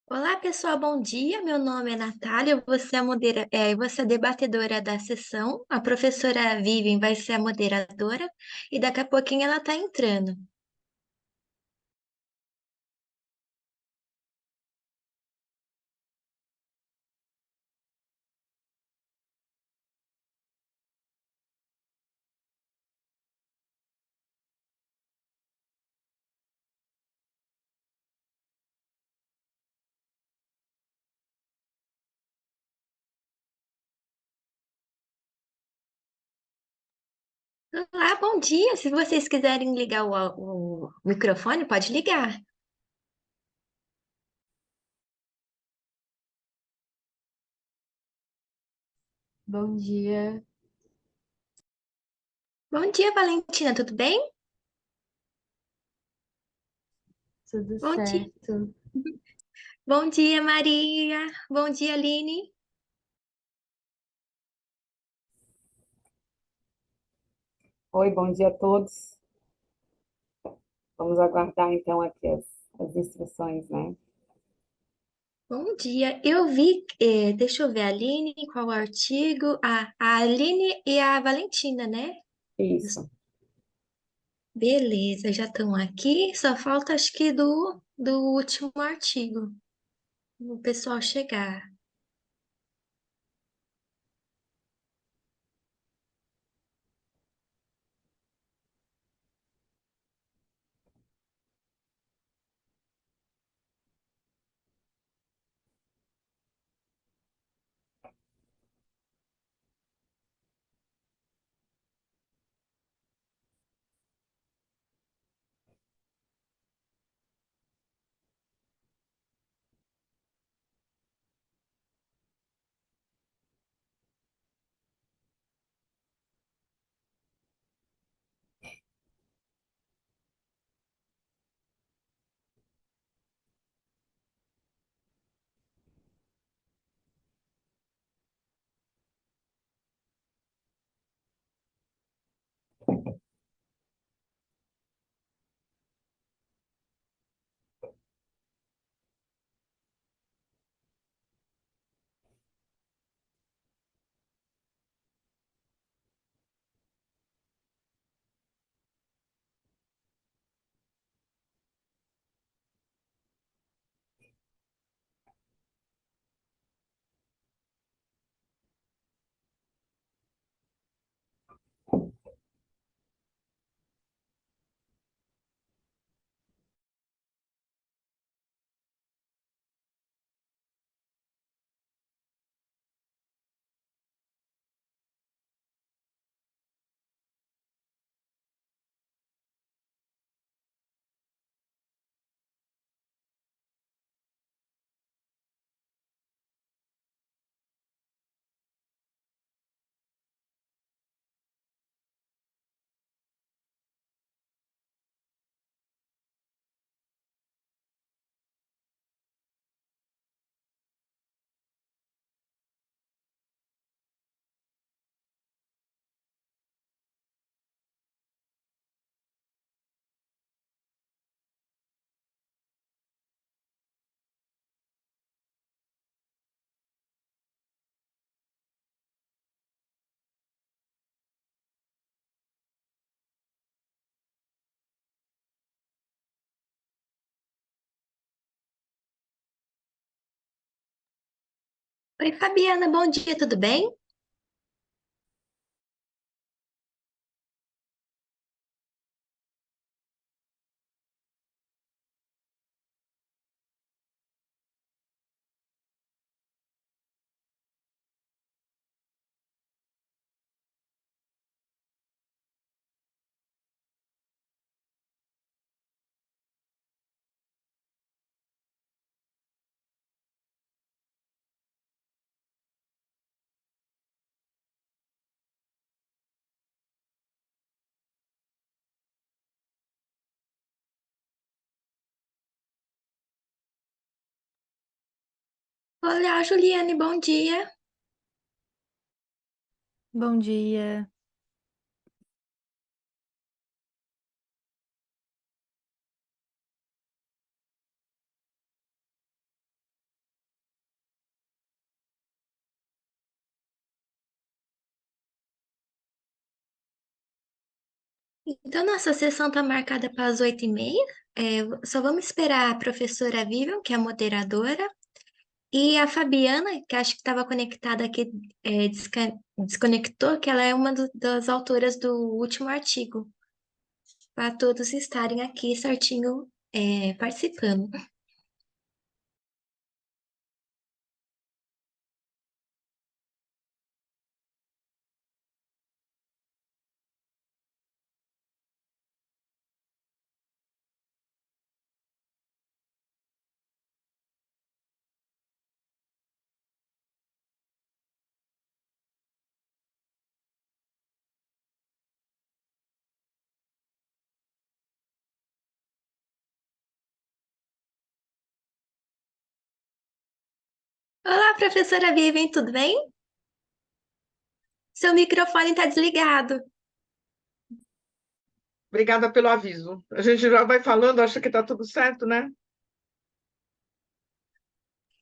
Olá, pessoal, bom dia. Meu nome é Natália, eu vou ser eu vou ser a debatedora da sessão. A professora Vivian vai ser a moderadora e daqui a pouquinho ela está entrando. Olá, bom dia. Se vocês quiserem ligar o microfone, pode ligar. Bom dia, Bom dia, Valentina, tudo bem? tudo Bom dia. certo? Bom dia, Maria. Bom dia, Aline. Oi, bom dia a todos. Vamos aguardar então aqui as instruções, né? Bom dia. Eu vi, deixa eu ver, Aline, qual o artigo? A Aline e a Valentina, né? Isso. Beleza, já estão aqui. Só falta, acho que, do último artigo, o pessoal chegar. Oi, Fabiana, bom dia, tudo bem? Olá, Juliane, bom dia. Bom dia. Então, nossa sessão está marcada para as 8h30. Só vamos esperar a professora Vivian, que é a moderadora, e a Fabiana, que acho que estava conectada aqui, desconectou, que ela é uma das autoras do último artigo, para todos estarem aqui certinho, participando. Olá, professora Vivian, tudo bem? Seu microfone está desligado. Obrigada pelo aviso. A gente já vai falando, acha que está tudo certo, né?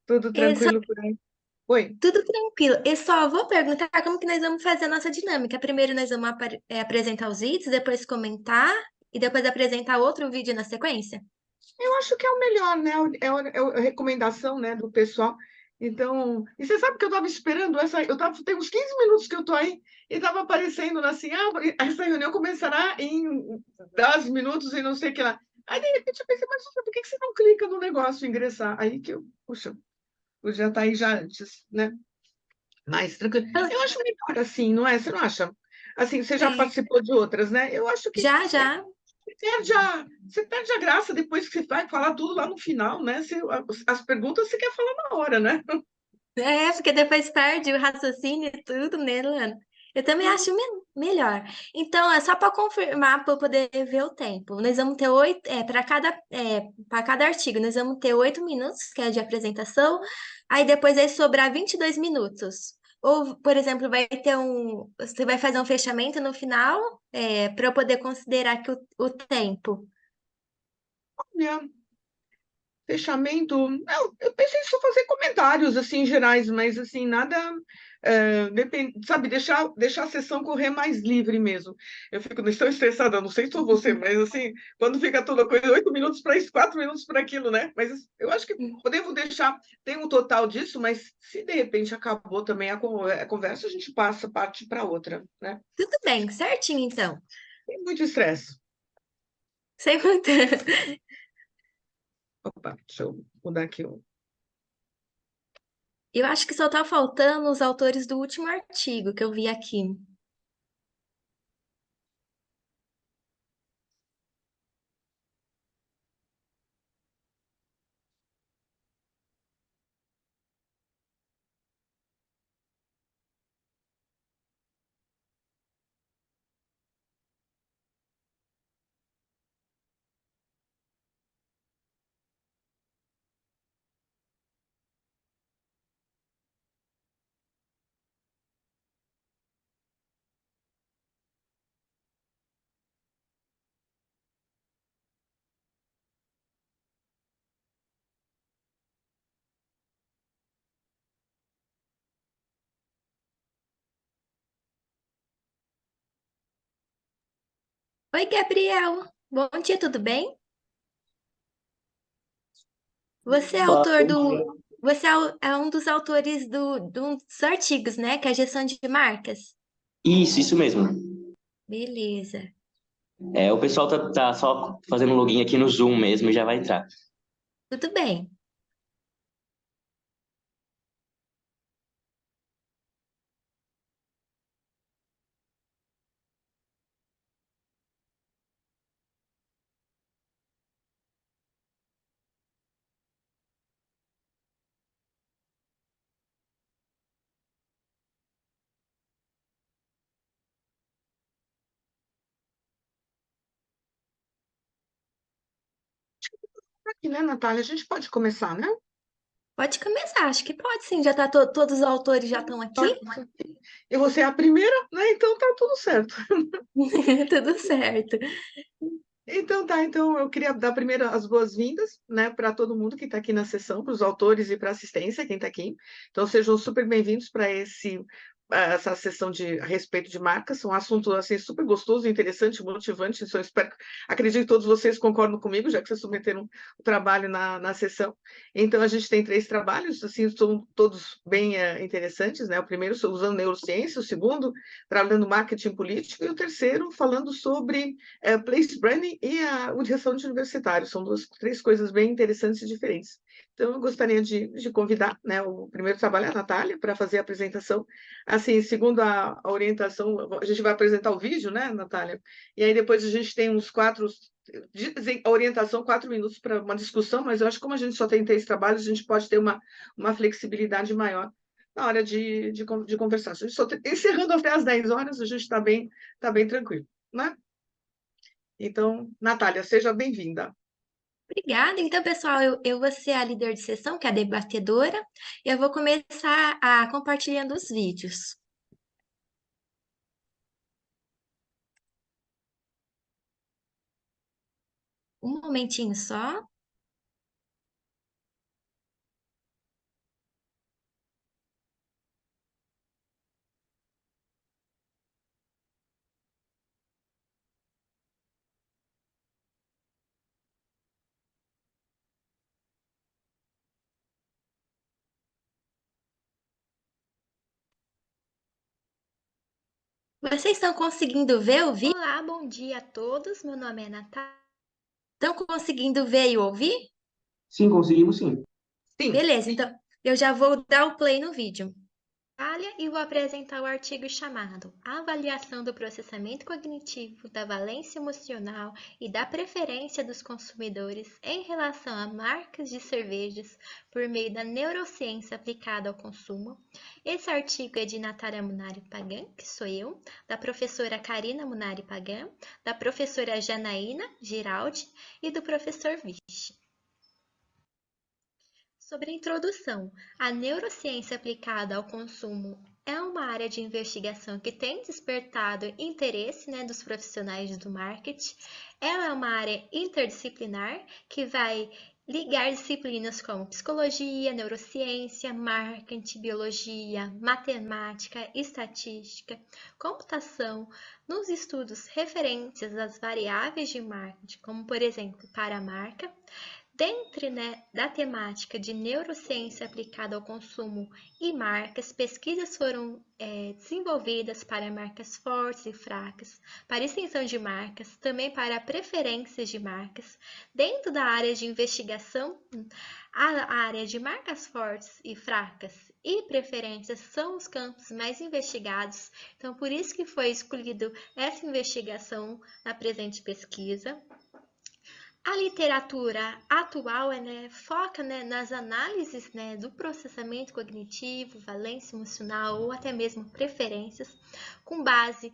Tudo É só- tranquilo por aí. Oi. Tudo tranquilo. Eu só vou perguntar como que nós vamos fazer a nossa dinâmica. Primeiro nós vamos apresentar os vídeos, depois comentar e depois apresentar outro vídeo na sequência. Eu acho que é o melhor, né? É a recomendação, né, do pessoal. Então, e você sabe que eu estava esperando tem uns 15 minutos que eu estou aí e estava aparecendo assim, essa reunião começará em 10 minutos e não sei o que lá. Aí, de repente, eu pensei, mas por que que você não clica no negócio ingressar? Aí que eu, puxa, podia estar aí já antes, né? Mais tranquilo. Eu acho melhor assim, não é? Você não acha? Assim, você já É, participou de outras, né? Eu acho que já, já. você perde a graça depois que você vai falar tudo lá no final, né? As perguntas você quer falar na hora, né? Porque depois perde o raciocínio e tudo, né, Luana? Eu também acho melhor. Então, é só para confirmar, para eu poder ver o tempo. Nós vamos ter para cada artigo, nós vamos ter 8 minutos, que é de apresentação, aí depois vai sobrar 22 minutos. Ou, por exemplo, você vai fazer um fechamento no final, para eu poder considerar que o tempo. Olha, fechamento. Eu pensei em só fazer comentários assim gerais, mas assim nada, sabe, deixar a sessão correr mais livre mesmo. Eu fico estou estressada, não sei se sou você, mas assim quando fica toda coisa 8 minutos para isso, 4 minutos para aquilo, né? Mas eu acho que podemos deixar, tem um total disso, mas se de repente acabou também a conversa, a gente parte para outra, né? Tudo bem, certinho, então. Tem muito estresse. Sem muito. Opa, deixa eu mudar aqui. Eu acho que só tá faltando os autores do último artigo que eu vi aqui. Oi, Gabriel. Bom dia, tudo bem? Você é Olá, autor bom dia. do. Você é um dos autores dos artigos, né? Que é a gestão de marcas. Isso mesmo. Beleza. O pessoal tá só fazendo um login aqui no Zoom mesmo e já vai entrar. Tudo bem. Aqui, né, Natália? A gente pode começar, né? Pode começar, acho que pode sim. Já tá todos os autores já estão aqui? E você é a primeira, né? Então tá tudo certo. Tudo certo. Então tá, então eu queria dar primeiro as boas-vindas, né, para todo mundo que está aqui na sessão, para os autores e para a assistência, quem está aqui. Então sejam super bem-vindos para esse essa sessão a respeito de marcas, um assunto assim super gostoso, interessante, motivante. Então, acredito que todos vocês concordam comigo, já que vocês submeteram o trabalho na sessão. Então, a gente tem 3 trabalhos, assim, são todos bem interessantes, né? O primeiro usando neurociência, o segundo trabalhando marketing político, e o terceiro falando sobre place branding e a direção de universitários. São 3 coisas bem interessantes e diferentes. Então, eu gostaria de convidar, né, o primeiro trabalho é a Natália para fazer a apresentação. Assim, segundo a orientação, a gente vai apresentar o vídeo, né, Natália? E aí depois a gente tem uns 4, a orientação, 4 minutos para uma discussão, mas eu acho que como a gente só tem 3 trabalhos, a gente pode ter uma flexibilidade maior na hora de conversar. A gente encerrando até às 10 horas, a gente está bem tranquilo, né? Então, Natália, seja bem-vinda. Obrigada. Então, pessoal, eu vou ser a líder de sessão, que é a debatedora, e eu vou começar compartilhando os vídeos. Um momentinho só. Vocês estão conseguindo ver o vídeo? Olá, bom dia a todos. Meu nome é Natália. Estão conseguindo ver e ouvir? Sim, conseguimos sim. Sim. Beleza, então eu já vou dar o play no vídeo. E vou apresentar o artigo chamado Avaliação do processamento cognitivo, da valência emocional e da preferência dos consumidores em relação a marcas de cervejas por meio da neurociência aplicada ao consumo. Esse artigo é de Natália Munari Pagan, que sou eu, da professora Karina Munari Pagan, da professora Janaína Giraldi e do professor Vichy. Sobre a introdução, a neurociência aplicada ao consumo é uma área de investigação que tem despertado interesse, dos profissionais do marketing. Ela é uma área interdisciplinar que vai ligar disciplinas como psicologia, neurociência, marketing, biologia, matemática, estatística, computação, nos estudos referentes às variáveis de marketing, como por exemplo para a marca. Dentro da temática de neurociência aplicada ao consumo e marcas, pesquisas foram desenvolvidas para marcas fortes e fracas, para extensão de marcas, também para preferências de marcas. Dentro da área de investigação, a área de marcas fortes e fracas e preferências são os campos mais investigados, então por isso que foi escolhido essa investigação na presente pesquisa. A literatura atual foca nas análises do processamento cognitivo, valência emocional ou até mesmo preferências, com base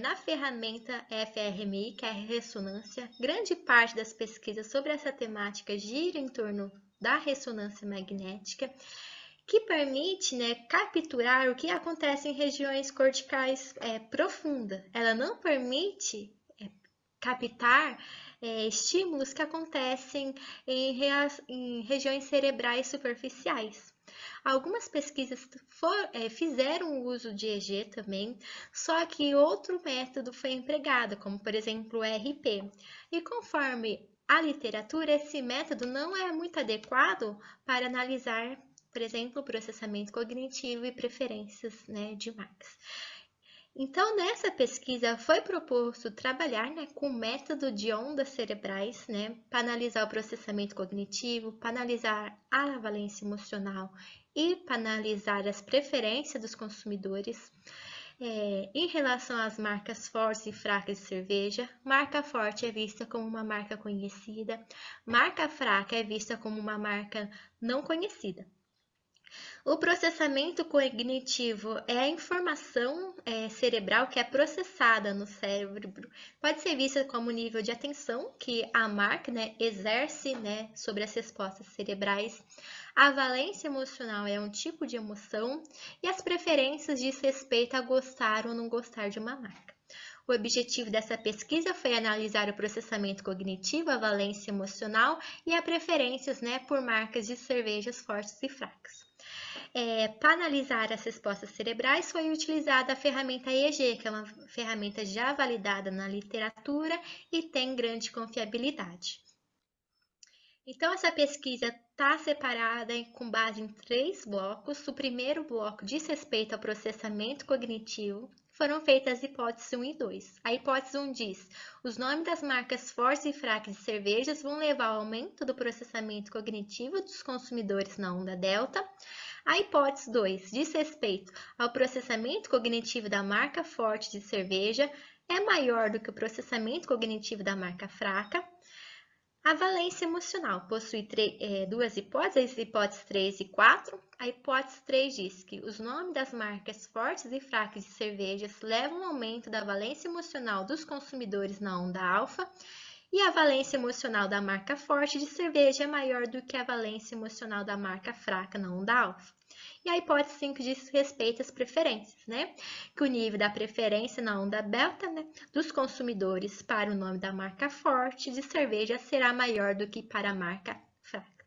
na ferramenta fRMI, que é a ressonância. Grande parte das pesquisas sobre essa temática gira em torno da ressonância magnética, que permite capturar o que acontece em regiões corticais profundas. Ela não permite captar estímulos que acontecem em regiões cerebrais superficiais. Algumas pesquisas fizeram uso de EG também, só que outro método foi empregado, como por exemplo o RP. E conforme a literatura, esse método não é muito adequado para analisar, por exemplo, o processamento cognitivo e preferências de marcas. Então, nessa pesquisa foi proposto trabalhar com o método de ondas cerebrais, para analisar o processamento cognitivo, para analisar a valência emocional e para analisar as preferências dos consumidores. Em relação às marcas fortes e fracas de cerveja, marca forte é vista como uma marca conhecida, marca fraca é vista como uma marca não conhecida. O processamento cognitivo é a informação cerebral que é processada no cérebro. Pode ser vista como o nível de atenção que a marca exerce sobre as respostas cerebrais. A valência emocional é um tipo de emoção e as preferências diz respeito a gostar ou não gostar de uma marca. O objetivo dessa pesquisa foi analisar o processamento cognitivo, a valência emocional e as preferências por marcas de cervejas fortes e fracas. Para analisar as respostas cerebrais foi utilizada a ferramenta EEG, que é uma ferramenta já validada na literatura e tem grande confiabilidade. Então, essa pesquisa está separada com base em 3 blocos. O primeiro bloco diz respeito ao processamento cognitivo. Foram feitas as hipóteses 1 e 2. A hipótese 1 diz: os nomes das marcas fortes e fracas de cervejas vão levar ao aumento do processamento cognitivo dos consumidores na onda delta. A hipótese 2 diz respeito ao processamento cognitivo da marca forte de cerveja, é maior do que o processamento cognitivo da marca fraca. A valência emocional possui 2 hipóteses, hipótese 3 e 4. A hipótese 3 diz que os nomes das marcas fortes e fracas de cervejas levam ao aumento da valência emocional dos consumidores na onda alfa, e a valência emocional da marca forte de cerveja é maior do que a valência emocional da marca fraca na onda alfa. E a hipótese 5 diz respeito às preferências, né? Que o nível da preferência na onda delta, né, dos consumidores para o nome da marca forte de cerveja será maior do que para a marca fraca.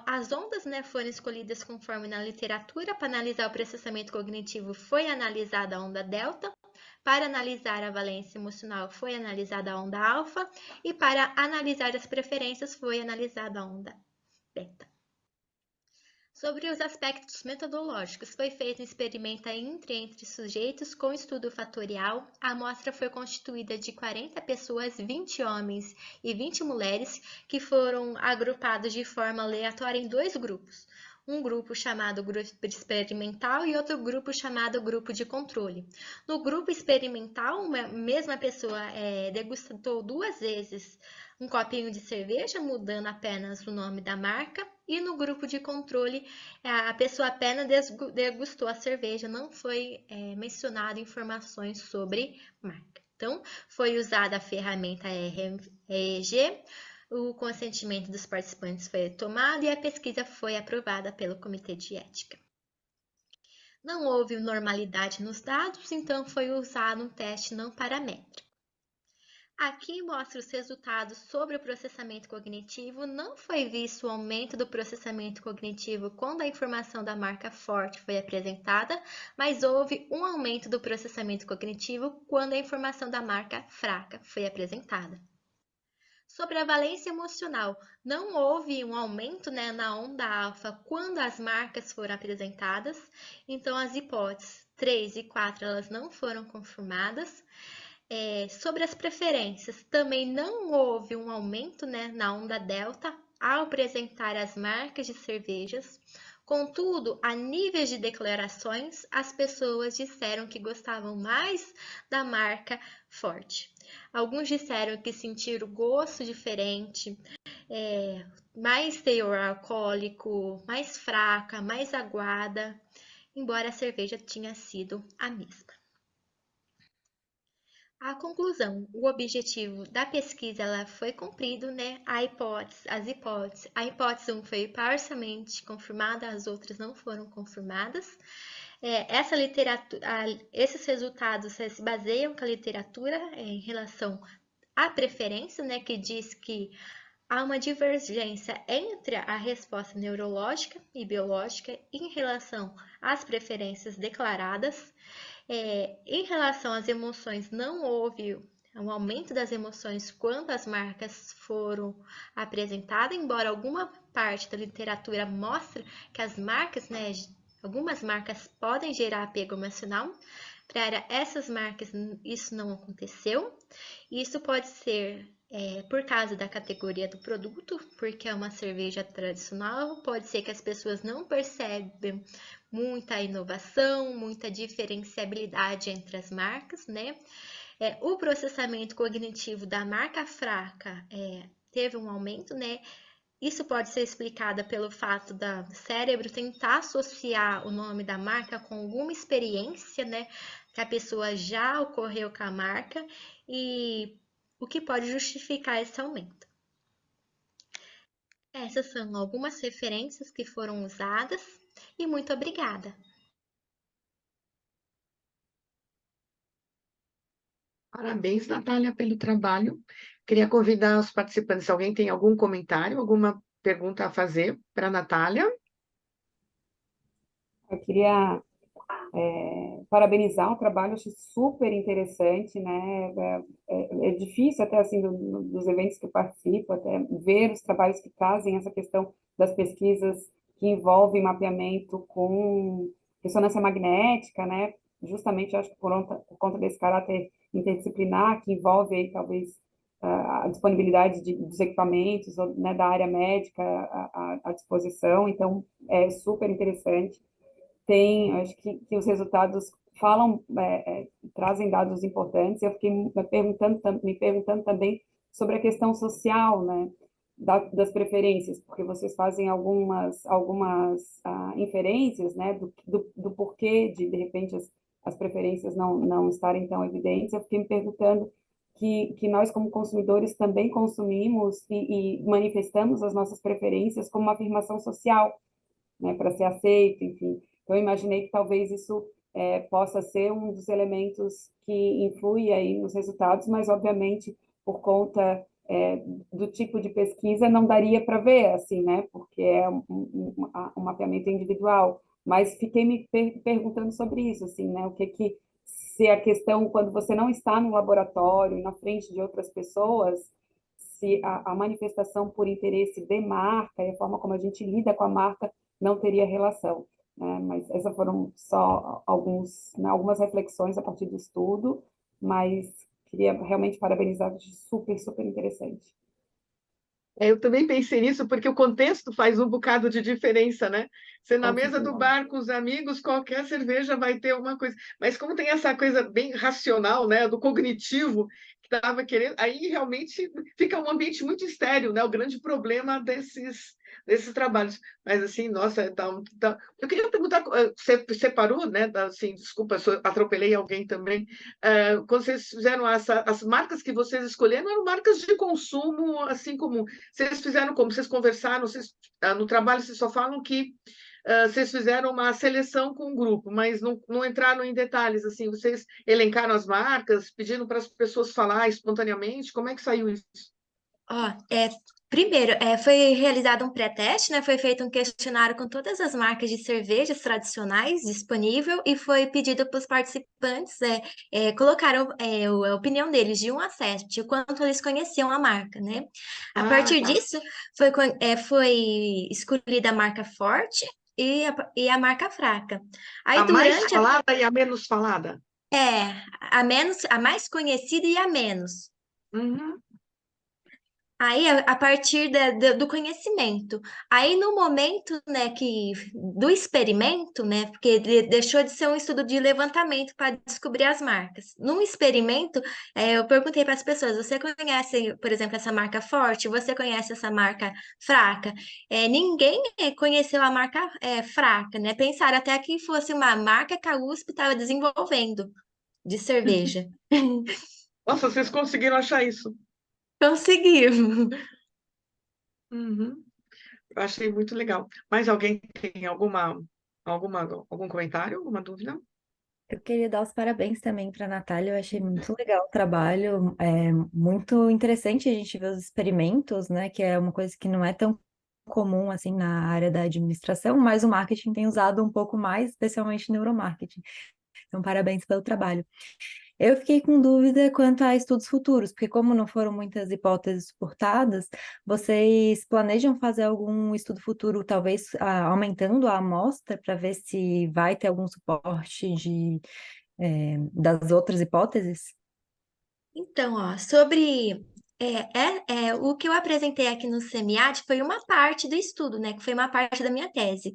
As ondas, né, foram escolhidas conforme na literatura. Para analisar o processamento cognitivo foi analisada a onda delta. Para analisar a valência emocional foi analisada a onda alfa. E para analisar as preferências foi analisada a onda beta. Sobre os aspectos metodológicos, foi feito um experimento entre sujeitos com estudo fatorial. A amostra foi constituída de 40 pessoas, 20 homens e 20 mulheres, que foram agrupados de forma aleatória em 2 grupos. Um grupo chamado grupo experimental e outro grupo chamado grupo de controle. No grupo experimental, uma mesma pessoa degustou 2 vezes um copinho de cerveja, mudando apenas o nome da marca. E no grupo de controle, a pessoa apenas degustou a cerveja, não foi mencionado informações sobre marca. Então, foi usada a ferramenta EEG, o consentimento dos participantes foi tomado e a pesquisa foi aprovada pelo Comitê de Ética. Não houve normalidade nos dados, então foi usado um teste não paramétrico. Aqui mostra os resultados sobre o processamento cognitivo. Não foi visto o aumento do processamento cognitivo quando a informação da marca forte foi apresentada, mas houve um aumento do processamento cognitivo quando a informação da marca fraca foi apresentada. Sobre a valência emocional, não houve um aumento, né, na onda alfa quando as marcas foram apresentadas, então as hipóteses 3 e 4 elas não foram confirmadas. Sobre as preferências, também não houve um aumento, né, na onda delta ao apresentar as marcas de cervejas. Contudo, a níveis de declarações, as pessoas disseram que gostavam mais da marca forte. Alguns disseram que sentiram gosto diferente, mais teor alcoólico, mais fraca, mais aguada, embora a cerveja tinha sido a mesma. A conclusão, o objetivo da pesquisa ela foi cumprido, né? A hipótese 1 foi parcialmente confirmada, as outras não foram confirmadas. Esses resultados se baseiam com a literatura em relação à preferência, né? Que diz que há uma divergência entre a resposta neurológica e biológica em relação às preferências declaradas. Em relação às emoções, não houve um aumento das emoções quando as marcas foram apresentadas, embora alguma parte da literatura mostre que as marcas, né, algumas marcas podem gerar apego emocional. Para essas marcas, isso não aconteceu. Isso pode ser por causa da categoria do produto, porque é uma cerveja tradicional, pode ser que as pessoas não percebem muita inovação, muita diferenciabilidade entre as marcas, né? O processamento cognitivo da marca fraca teve um aumento, né? Isso pode ser explicado pelo fato do cérebro tentar associar o nome da marca com alguma experiência, né? Que a pessoa já ocorreu com a marca e o que pode justificar esse aumento. Essas são algumas referências que foram usadas e muito obrigada. Parabéns, Natália, pelo trabalho. Queria convidar os participantes, se alguém tem algum comentário, alguma pergunta a fazer para a Natália. Eu queria parabenizar o trabalho, achei super interessante, né? É difícil até assim dos eventos que eu participo, até ver os trabalhos que trazem essa questão das pesquisas que envolvem mapeamento com ressonância magnética, né? Justamente, eu acho que por conta desse caráter interdisciplinar que envolve aí talvez a disponibilidade dos equipamentos, né, da área médica à disposição, então é super interessante. Acho que os resultados falam, trazem dados importantes. Eu fiquei me perguntando também sobre a questão social, né, das preferências, porque vocês fazem algumas inferências, né, do porquê de repente, as preferências não estarem tão evidentes. Eu fiquei me perguntando que nós, como consumidores, também consumimos e manifestamos as nossas preferências como uma afirmação social, né, para ser aceito, enfim. Então, eu imaginei que talvez isso possa ser um dos elementos que influi aí nos resultados, mas, obviamente, por conta do tipo de pesquisa, não daria para ver, assim, né, porque é um mapeamento individual. Mas fiquei me perguntando sobre isso, assim, né, se a questão, quando você não está no laboratório, na frente de outras pessoas, se a manifestação por interesse de marca e a forma como a gente lida com a marca não teria relação, né? Mas essas foram só algumas reflexões a partir do estudo, mas queria realmente parabenizar, super, super interessante. Eu também pensei nisso, porque o contexto faz um bocado de diferença, né? Você na Com mesa do certeza. bar com os amigos, qualquer cerveja vai ter uma coisa. Mas como tem essa coisa bem racional, né? Do cognitivo, que estava querendo, aí realmente fica um ambiente muito estéril, né? O grande problema desses trabalhos. Mas assim, nossa, eu queria perguntar, você parou, né? Assim, desculpa, se eu atropelei alguém também. Quando vocês fizeram as marcas que vocês escolheram eram marcas de consumo assim comum. Vocês fizeram como? Vocês conversaram, no trabalho vocês só falam que vocês fizeram uma seleção com o grupo, mas não entraram em detalhes, assim, vocês elencaram as marcas, pediram para as pessoas falar espontaneamente, como é que saiu isso? Ó, primeiro, foi realizado um pré-teste, né? Foi feito um questionário com todas as marcas de cervejas tradicionais disponível e foi pedido para os participantes colocaram a opinião deles de 1 a 7, o quanto eles conheciam a marca, né? A Ah, partir tá. disso, foi escolhida a marca forte e a marca fraca. Aí, A mais durante falada e a menos falada? a mais conhecida e a menos. Uhum. Aí, a partir do conhecimento. Aí, no momento, né, do experimento, né, porque ele deixou de ser um estudo de levantamento para descobrir as marcas. Num experimento, eu perguntei para as pessoas: você conhece, por exemplo, essa marca forte? Você conhece essa marca fraca? Ninguém conheceu a marca fraca, né? Pensaram até que fosse uma marca que a USP estava desenvolvendo de cerveja. Nossa, vocês conseguiram achar isso? Conseguimos. Uhum. Eu achei muito legal. Mais alguém tem algum comentário, alguma dúvida? Eu queria dar os parabéns também para a Natália. Eu achei muito legal o trabalho. É muito interessante a gente ver os experimentos, né? Que é uma coisa que não é tão comum assim na área da administração, mas o marketing tem usado um pouco mais, especialmente neuromarketing. Então, parabéns pelo trabalho. Eu fiquei com dúvida quanto a estudos futuros, porque como não foram muitas hipóteses suportadas, vocês planejam fazer algum estudo futuro, talvez aumentando a amostra para ver se vai ter algum suporte das outras hipóteses? Então, ó, o que eu apresentei aqui no SEMIAD foi uma parte do estudo, né? Que foi uma parte da minha tese.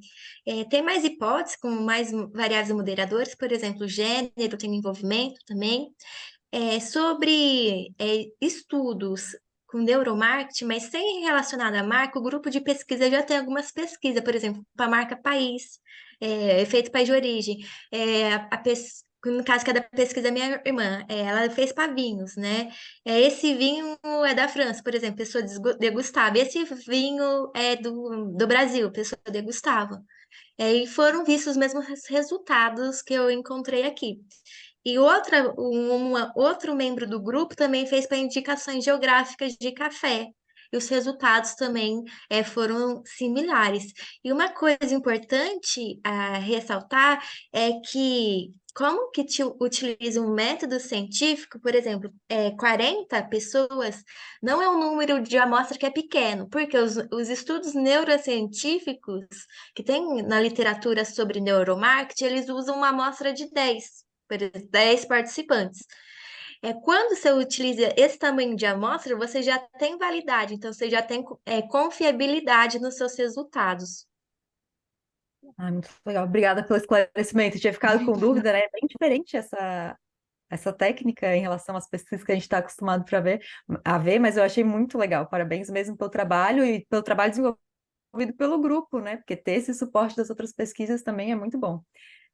Tem mais hipóteses com mais variáveis moderadores, por exemplo, gênero tem envolvimento também. Sobre estudos com neuromarketing, mas sem relacionado à marca, o grupo de pesquisa já tem algumas pesquisas, por exemplo, para a marca país, efeito país de origem. No caso que é da pesquisa da minha irmã, ela fez para vinhos, né? Esse vinho é da França, por exemplo, pessoa degustava. Esse vinho é do Brasil, pessoa degustava. E foram vistos os mesmos resultados que eu encontrei aqui. E outro membro do grupo também fez para indicações geográficas de café. e os resultados também foram similares. E uma coisa importante a ressaltar é que como que te utiliza um método científico, por exemplo, 40 pessoas não é um número de amostra que é pequeno, porque os estudos neurocientíficos que tem na literatura sobre neuromarketing, eles usam uma amostra de 10, 10 participantes. Quando você utiliza esse tamanho de amostra, você já tem validade, então você já tem confiabilidade nos seus resultados. Ah, muito legal. Obrigada pelo esclarecimento. Eu tinha ficado com dúvida, né? É bem diferente essa técnica em relação às pesquisas que a gente está acostumado a ver, mas eu achei muito legal. Parabéns mesmo pelo trabalho e pelo trabalho desenvolvido pelo grupo, né? Porque ter esse suporte das outras pesquisas também é muito bom.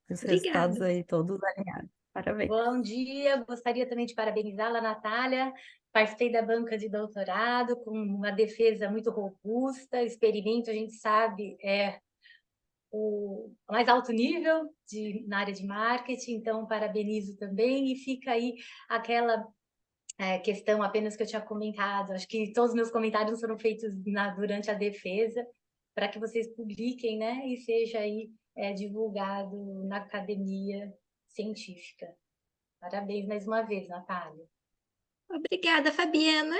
Os resultados Obrigada. aí todos alinhados. Parabéns. Bom dia, gostaria também de parabenizá-la, Natália. Participei da banca de doutorado com uma defesa muito robusta, experimento, a gente sabe, o mais alto nível na área de marketing, então parabenizo também, e fica aí aquela questão apenas que eu tinha comentado, acho que todos os meus comentários foram feitos durante a defesa, para que vocês publiquem, né, e seja aí divulgado na academia científica. Parabéns mais uma vez, Natália. Obrigada, Fabiana.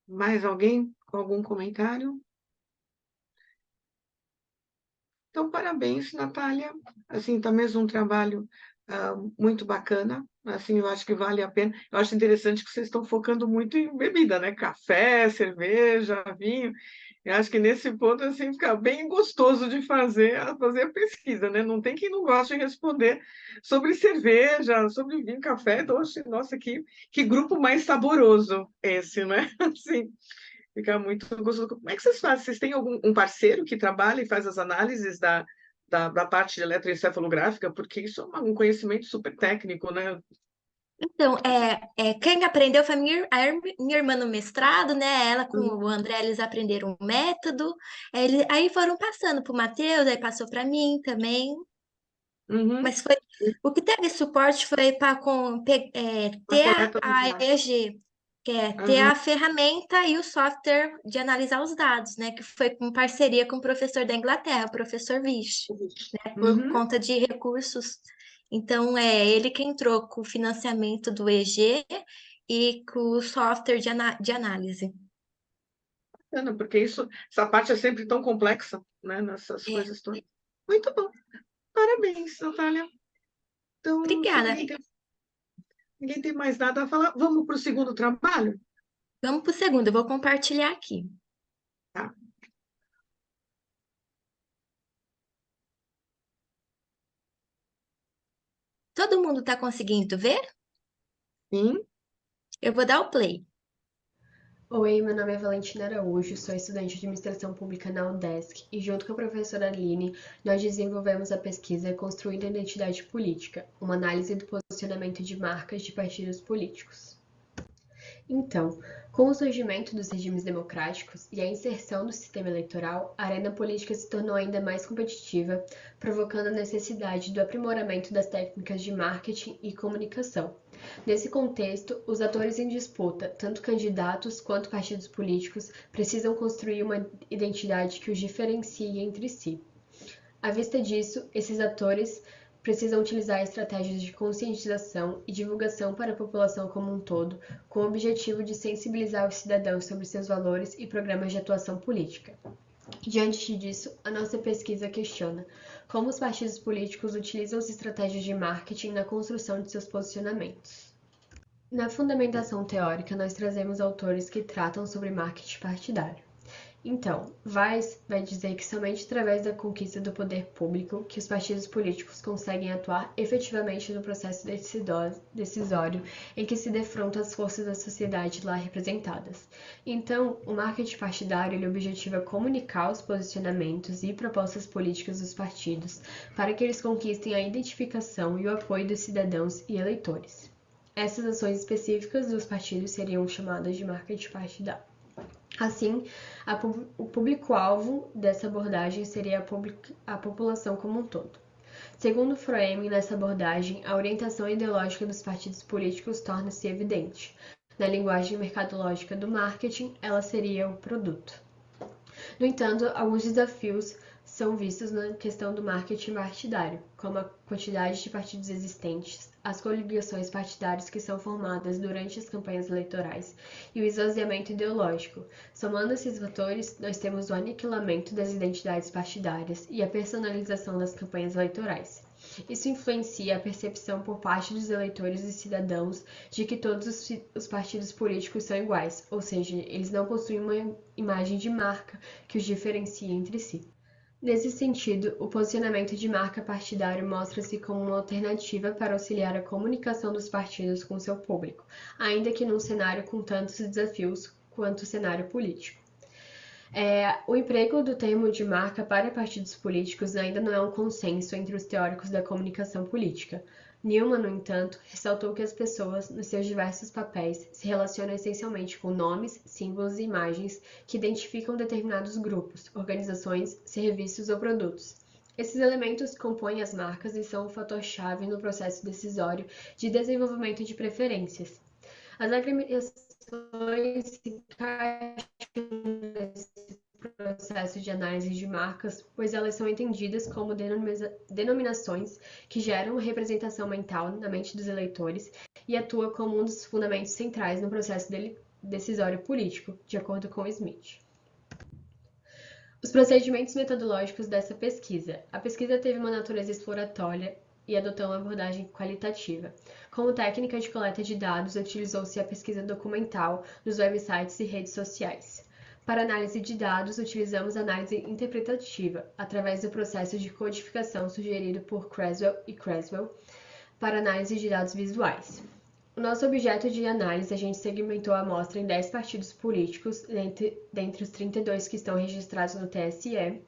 Mais alguém com algum comentário? Então, parabéns, Natália. Assim, tá mesmo um trabalho muito bacana. Assim, eu acho que vale a pena. Eu acho interessante que vocês estão focando muito em bebida, né? Café, cerveja, vinho. Eu acho que nesse ponto, assim, fica bem gostoso de fazer a pesquisa, né? Não tem quem não goste de responder sobre cerveja, sobre vinho, café, doce. Nossa, que grupo mais saboroso esse, né? Assim, fica muito gostoso. Como é que vocês fazem? Vocês têm algum parceiro que trabalha e faz as análises da parte de eletroencefalográfica? Porque isso é um conhecimento super técnico, né? Então, quem aprendeu foi minha irmã no mestrado, né? Ela com o André, eles aprenderam o método. Aí foram passando para o Matheus, aí passou para mim também. Uhum. Mas o que teve suporte foi para A ter coleta dos a dados. EG, que é ter Uhum. a ferramenta e o software de analisar os dados, né? Que foi com parceria com o professor da Inglaterra, o professor Vish, né? Por Uhum. conta de recursos. Então, é ele que entrou com o financiamento do EG e com o software de análise. Bacana, porque essa parte é sempre tão complexa, né? Nessas É, coisas todas. Muito bom. Parabéns, Natália. Então, se obrigada. ninguém tem mais nada a falar, vamos para o segundo trabalho? Vamos para o segundo, eu vou compartilhar aqui. Tá. Todo mundo está conseguindo ver? Sim. Eu vou dar o play. Oi, meu nome é Valentina Araújo, sou estudante de Administração Pública na UDESC e, junto com a professora Aline, nós desenvolvemos a pesquisa Construindo a Identidade Política, uma análise do posicionamento de marcas de partidos políticos. Então, com o surgimento dos regimes democráticos e a inserção do sistema eleitoral, a arena política se tornou ainda mais competitiva, provocando a necessidade do aprimoramento das técnicas de marketing e comunicação. Nesse contexto, os atores em disputa, tanto candidatos quanto partidos políticos, precisam construir uma identidade que os diferencie entre si. À vista disso, esses atores precisam utilizar estratégias de conscientização e divulgação para a população como um todo, com o objetivo de sensibilizar os cidadãos sobre seus valores e programas de atuação política. Diante disso, a nossa pesquisa questiona como os partidos políticos utilizam as estratégias de marketing na construção de seus posicionamentos. Na fundamentação teórica, nós trazemos autores que tratam sobre marketing partidário. Então, Weiss vai dizer que somente através da conquista do poder público que os partidos políticos conseguem atuar efetivamente no processo decisório em que se defrontam as forças da sociedade lá representadas. Então, o marketing partidário ele objetiva comunicar os posicionamentos e propostas políticas dos partidos para que eles conquistem a identificação e o apoio dos cidadãos e eleitores. Essas ações específicas dos partidos seriam chamadas de marketing partidário. Assim, o público-alvo dessa abordagem seria a população como um todo. Segundo Froeme, nessa abordagem, a orientação ideológica dos partidos políticos torna-se evidente. Na linguagem mercadológica do marketing, ela seria o produto. No entanto, alguns desafios são vistos na questão do marketing partidário, como a quantidade de partidos existentes, as coligações partidárias que são formadas durante as campanhas eleitorais e o esvaziamento ideológico. Somando esses fatores, nós temos o aniquilamento das identidades partidárias e a personalização das campanhas eleitorais. Isso influencia a percepção por parte dos eleitores e cidadãos de que todos os partidos políticos são iguais, ou seja, eles não possuem uma imagem de marca que os diferencie entre si. Nesse sentido, o posicionamento de marca partidário mostra-se como uma alternativa para auxiliar a comunicação dos partidos com seu público, ainda que num cenário com tantos desafios quanto o cenário político. O emprego do termo de marca para partidos políticos ainda não é um consenso entre os teóricos da comunicação política. Newman, no entanto, ressaltou que as pessoas, nos seus diversos papéis, se relacionam essencialmente com nomes, símbolos e imagens que identificam determinados grupos, organizações, serviços ou produtos. Esses elementos compõem as marcas e são um fator-chave no processo decisório de desenvolvimento de preferências. As agremiações se encaixam nesse processo de análise de marcas, pois elas são entendidas como denominações que geram uma representação mental na mente dos eleitores e atuam como um dos fundamentos centrais no processo decisório político, de acordo com Smith. Os procedimentos metodológicos dessa pesquisa. A pesquisa teve uma natureza exploratória e adotou uma abordagem qualitativa. Como técnica de coleta de dados, utilizou-se a pesquisa documental nos websites e redes sociais. Para análise de dados, utilizamos a análise interpretativa, através do processo de codificação sugerido por Creswell e Creswell, para análise de dados visuais. O nosso objeto de análise, a gente segmentou a amostra em 10 partidos políticos, dentre os 32 que estão registrados no TSE,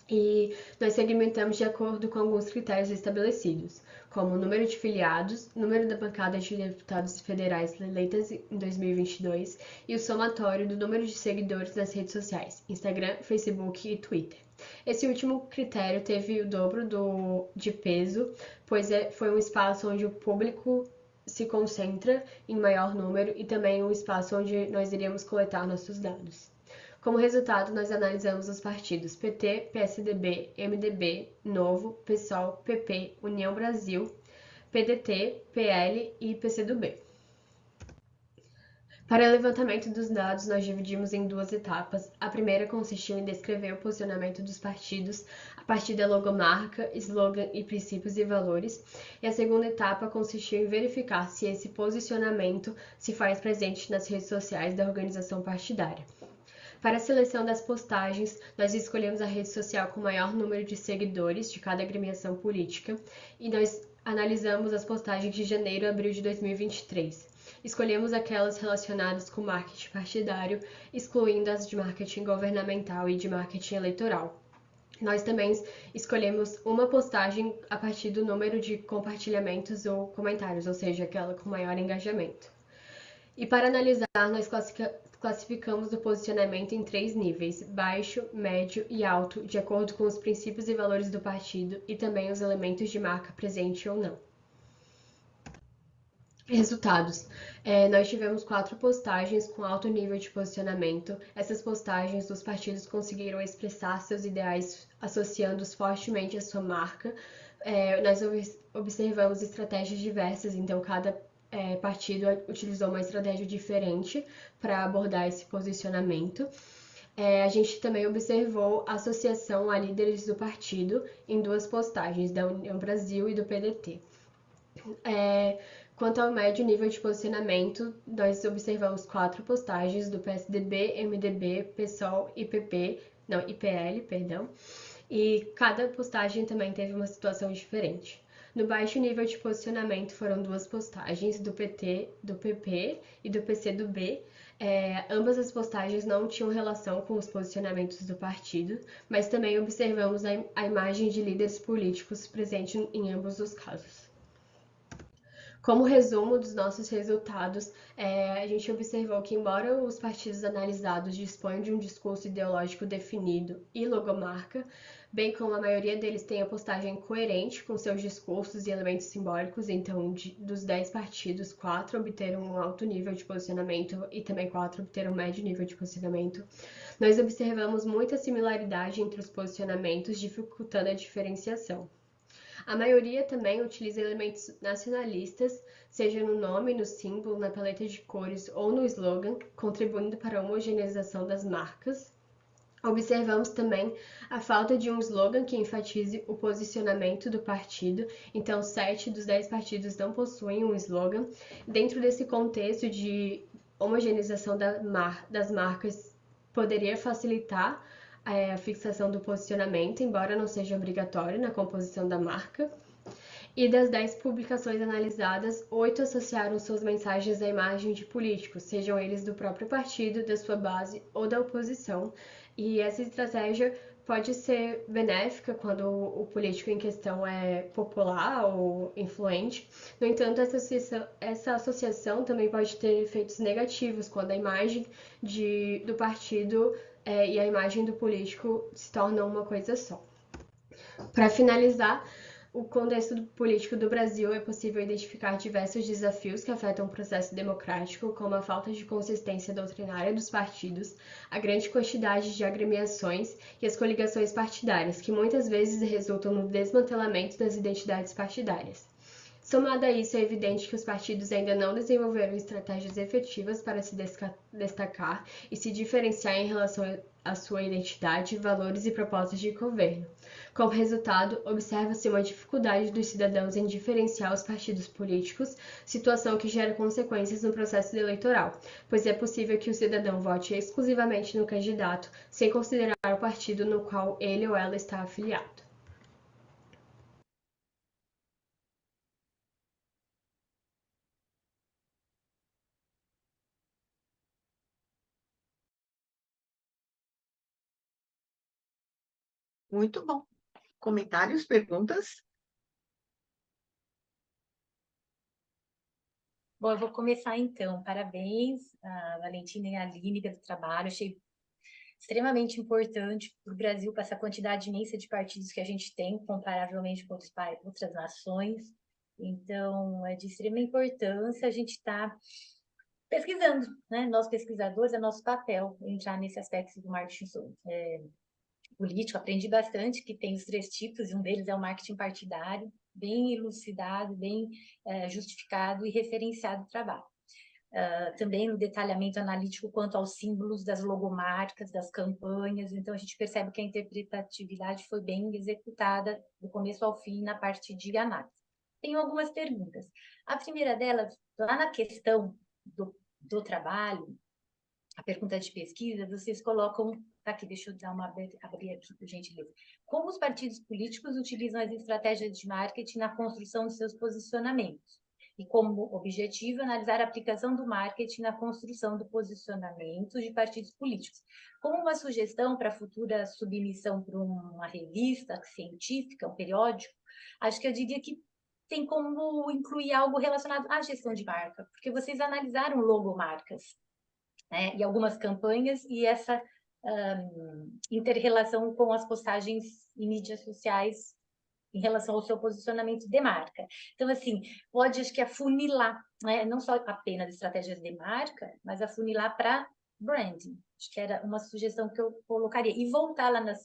e nós segmentamos de acordo com alguns critérios estabelecidos, como o número de filiados, número da bancada de deputados federais eleitas em 2022 e o somatório do número de seguidores nas redes sociais, Instagram, Facebook e Twitter. Esse último critério teve o dobro de peso, pois foi um espaço onde o público se concentra em maior número e também um espaço onde nós iríamos coletar nossos dados. Como resultado, nós analisamos os partidos PT, PSDB, MDB, Novo, PSOL, PP, União Brasil, PDT, PL e PCdoB. Para o levantamento dos dados, nós dividimos em duas etapas. A primeira consistiu em descrever o posicionamento dos partidos a partir da logomarca, slogan e princípios e valores. E a segunda etapa consistiu em verificar se esse posicionamento se faz presente nas redes sociais da organização partidária. Para a seleção das postagens, nós escolhemos a rede social com o maior número de seguidores de cada agremiação política e nós analisamos as postagens de janeiro a abril de 2023. Escolhemos aquelas relacionadas com marketing partidário, excluindo as de marketing governamental e de marketing eleitoral. Nós também escolhemos uma postagem a partir do número de compartilhamentos ou comentários, ou seja, aquela com maior engajamento. E para analisar, nós classificamos o posicionamento em 3 níveis, baixo, médio e alto, de acordo com os princípios e valores do partido e também os elementos de marca presente ou não. Resultados. Nós tivemos 4 postagens com alto nível de posicionamento. Essas postagens dos partidos conseguiram expressar seus ideais associando-os fortemente à sua marca. Nós observamos estratégias diversas, então cada partido utilizou uma estratégia diferente para abordar esse posicionamento. A gente também observou a associação a líderes do partido em 2 postagens, da União Brasil e do PDT. Quanto ao médio nível de posicionamento, nós observamos 4 postagens do PSDB, MDB, PSOL e PL, e cada postagem também teve uma situação diferente. No baixo nível de posicionamento foram 2 postagens do PT, do PP e do PCdoB. Ambas as postagens não tinham relação com os posicionamentos do partido, mas também observamos a imagem de líderes políticos presente em ambos os casos. Como resumo dos nossos resultados, a gente observou que, embora os partidos analisados disponham de um discurso ideológico definido e logomarca, bem como a maioria deles tem a postagem coerente com seus discursos e elementos simbólicos, então, dos 10 partidos, 4 obteram um alto nível de posicionamento e também 4 obteram um médio nível de posicionamento, nós observamos muita similaridade entre os posicionamentos, dificultando a diferenciação. A maioria também utiliza elementos nacionalistas, seja no nome, no símbolo, na paleta de cores ou no slogan, contribuindo para a homogeneização das marcas. Observamos também a falta de um slogan que enfatize o posicionamento do partido, então 7 dos 10 partidos não possuem um slogan. Dentro desse contexto de homogeneização das marcas, poderia facilitar a fixação do posicionamento, embora não seja obrigatório na composição da marca. E das 10 publicações analisadas, 8 associaram suas mensagens à imagem de políticos, sejam eles do próprio partido, da sua base ou da oposição. E essa estratégia pode ser benéfica quando o político em questão é popular ou influente. No entanto, essa associação também pode ter efeitos negativos quando a imagem do partido e a imagem do político se tornam uma coisa só. Para finalizar, o contexto político do Brasil é possível identificar diversos desafios que afetam o processo democrático, como a falta de consistência doutrinária dos partidos, a grande quantidade de agremiações e as coligações partidárias, que muitas vezes resultam no desmantelamento das identidades partidárias. Somado a isso, é evidente que os partidos ainda não desenvolveram estratégias efetivas para se destacar e se diferenciar em relação à sua identidade, valores e propostas de governo. Como resultado, observa-se uma dificuldade dos cidadãos em diferenciar os partidos políticos, situação que gera consequências no processo eleitoral, pois é possível que o cidadão vote exclusivamente no candidato, sem considerar o partido no qual ele ou ela está afiliado. Muito bom. Comentários, perguntas? Bom, eu vou começar então. Parabéns a Valentina e a Aline pelo trabalho. Achei extremamente importante para o Brasil, para essa quantidade imensa de partidos que a gente tem, comparavelmente com outras nações. Então, é de extrema importância a gente estar pesquisando, né? Nós pesquisadores, é nosso papel entrar nesse aspecto do marketing político. Aprendi bastante que tem os 3 tipos, e um deles é o marketing partidário, bem elucidado, bem justificado e referenciado o trabalho. Também no detalhamento analítico quanto aos símbolos das logomarcas, das campanhas, então a gente percebe que a interpretatividade foi bem executada do começo ao fim na parte de análise. Tenho algumas perguntas. A primeira delas, lá na questão do trabalho, a pergunta de pesquisa, vocês colocam, tá aqui, deixa eu dar abrir aqui, por gentileza. Como os partidos políticos utilizam as estratégias de marketing na construção de seus posicionamentos? E como objetivo, analisar a aplicação do marketing na construção do posicionamento de partidos políticos. Como uma sugestão para futura submissão para uma revista científica, um periódico, acho que eu diria que tem como incluir algo relacionado à gestão de marca, porque vocês analisaram logomarcas, né, e algumas campanhas, e essa inter-relação com as postagens em mídias sociais em relação ao seu posicionamento de marca. Então, assim, pode, acho que, afunilar, né, não só apenas estratégias de marca, mas afunilar para branding. Acho que era uma sugestão que eu colocaria. E voltar lá nas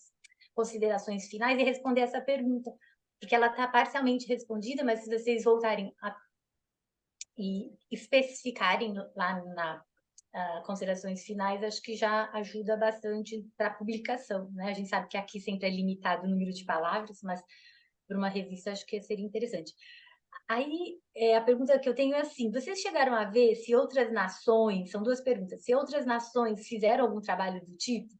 considerações finais e responder essa pergunta, porque ela está parcialmente respondida, mas se vocês voltarem e especificarem lá na considerações finais, acho que já ajuda bastante para a publicação, né? A gente sabe que aqui sempre é limitado o número de palavras, mas para uma revista acho que seria interessante. Aí, a pergunta que eu tenho é assim, vocês chegaram a ver se outras nações, são 2 perguntas, se outras nações fizeram algum trabalho do tipo?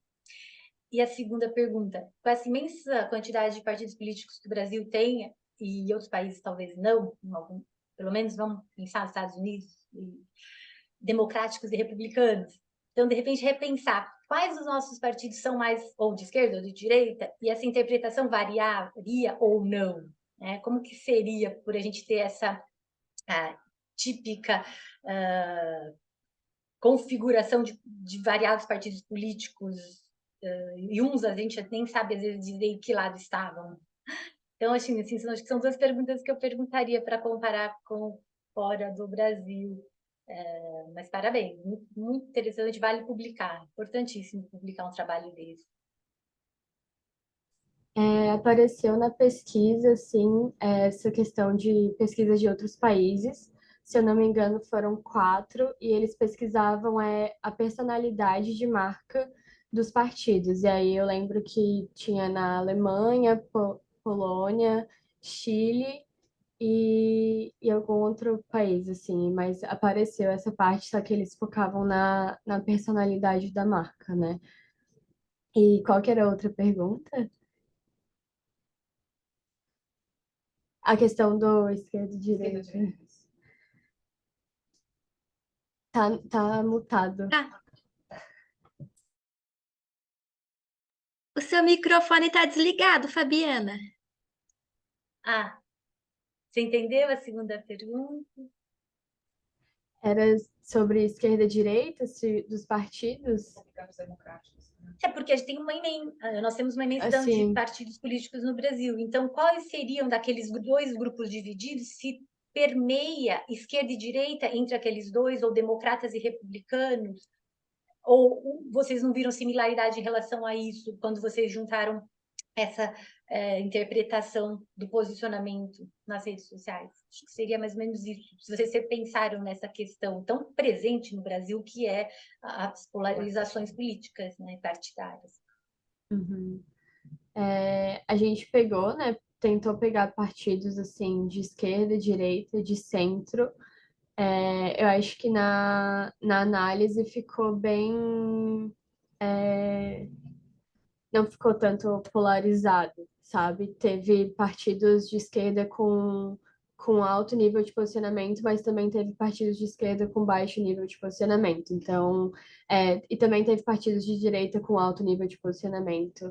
E a segunda pergunta, com essa imensa quantidade de partidos políticos que o Brasil tem, e outros países talvez não, pelo menos vamos pensar nos Estados Unidos, democráticos e republicanos. Então, de repente, repensar quais dos nossos partidos são mais ou de esquerda ou de direita, e essa interpretação variaria ou não, né? Como que seria por a gente ter essa típica configuração de variados partidos políticos, e uns a gente nem sabe, às vezes, dizer em que lado estavam. Então, assim, acho que são duas perguntas que eu perguntaria para comparar com fora do Brasil. Mas parabéns, muito, muito interessante, vale publicar, importantíssimo publicar um trabalho desse. Apareceu na pesquisa, sim, essa questão de pesquisa de outros países. Se eu não me engano, foram 4, e eles pesquisavam a personalidade de marca dos partidos. E aí eu lembro que tinha na Alemanha, Polônia, Chile e algum outro país, assim, mas apareceu essa parte, só que eles focavam na personalidade da marca, né? E qual que era a outra pergunta? A questão do esquerda e direita. Tá mutado. Ah, o seu microfone está desligado, Fabiana. Você entendeu a segunda pergunta? Era sobre esquerda e direita, dos partidos? Porque a gente tem uma nós temos uma imensidão de Assim, partidos políticos no Brasil. Então, quais seriam daqueles 2 grupos divididos, se permeia esquerda e direita entre aqueles 2, ou democratas e republicanos? Ou vocês não viram similaridade em relação a isso quando vocês juntaram essa interpretação do posicionamento nas redes sociais? Acho que seria mais ou menos isso. Se vocês pensaram nessa questão tão presente no Brasil, que é as polarizações políticas, né, partidárias. uhum. A gente pegou, né? Tentou pegar partidos assim de esquerda, direita, de centro. Eu acho que na análise ficou bem. Não ficou tanto polarizado, sabe? Teve partidos de esquerda com alto nível de posicionamento, mas também teve partidos de esquerda com baixo nível de posicionamento. Então, e também teve partidos de direita com alto nível de posicionamento.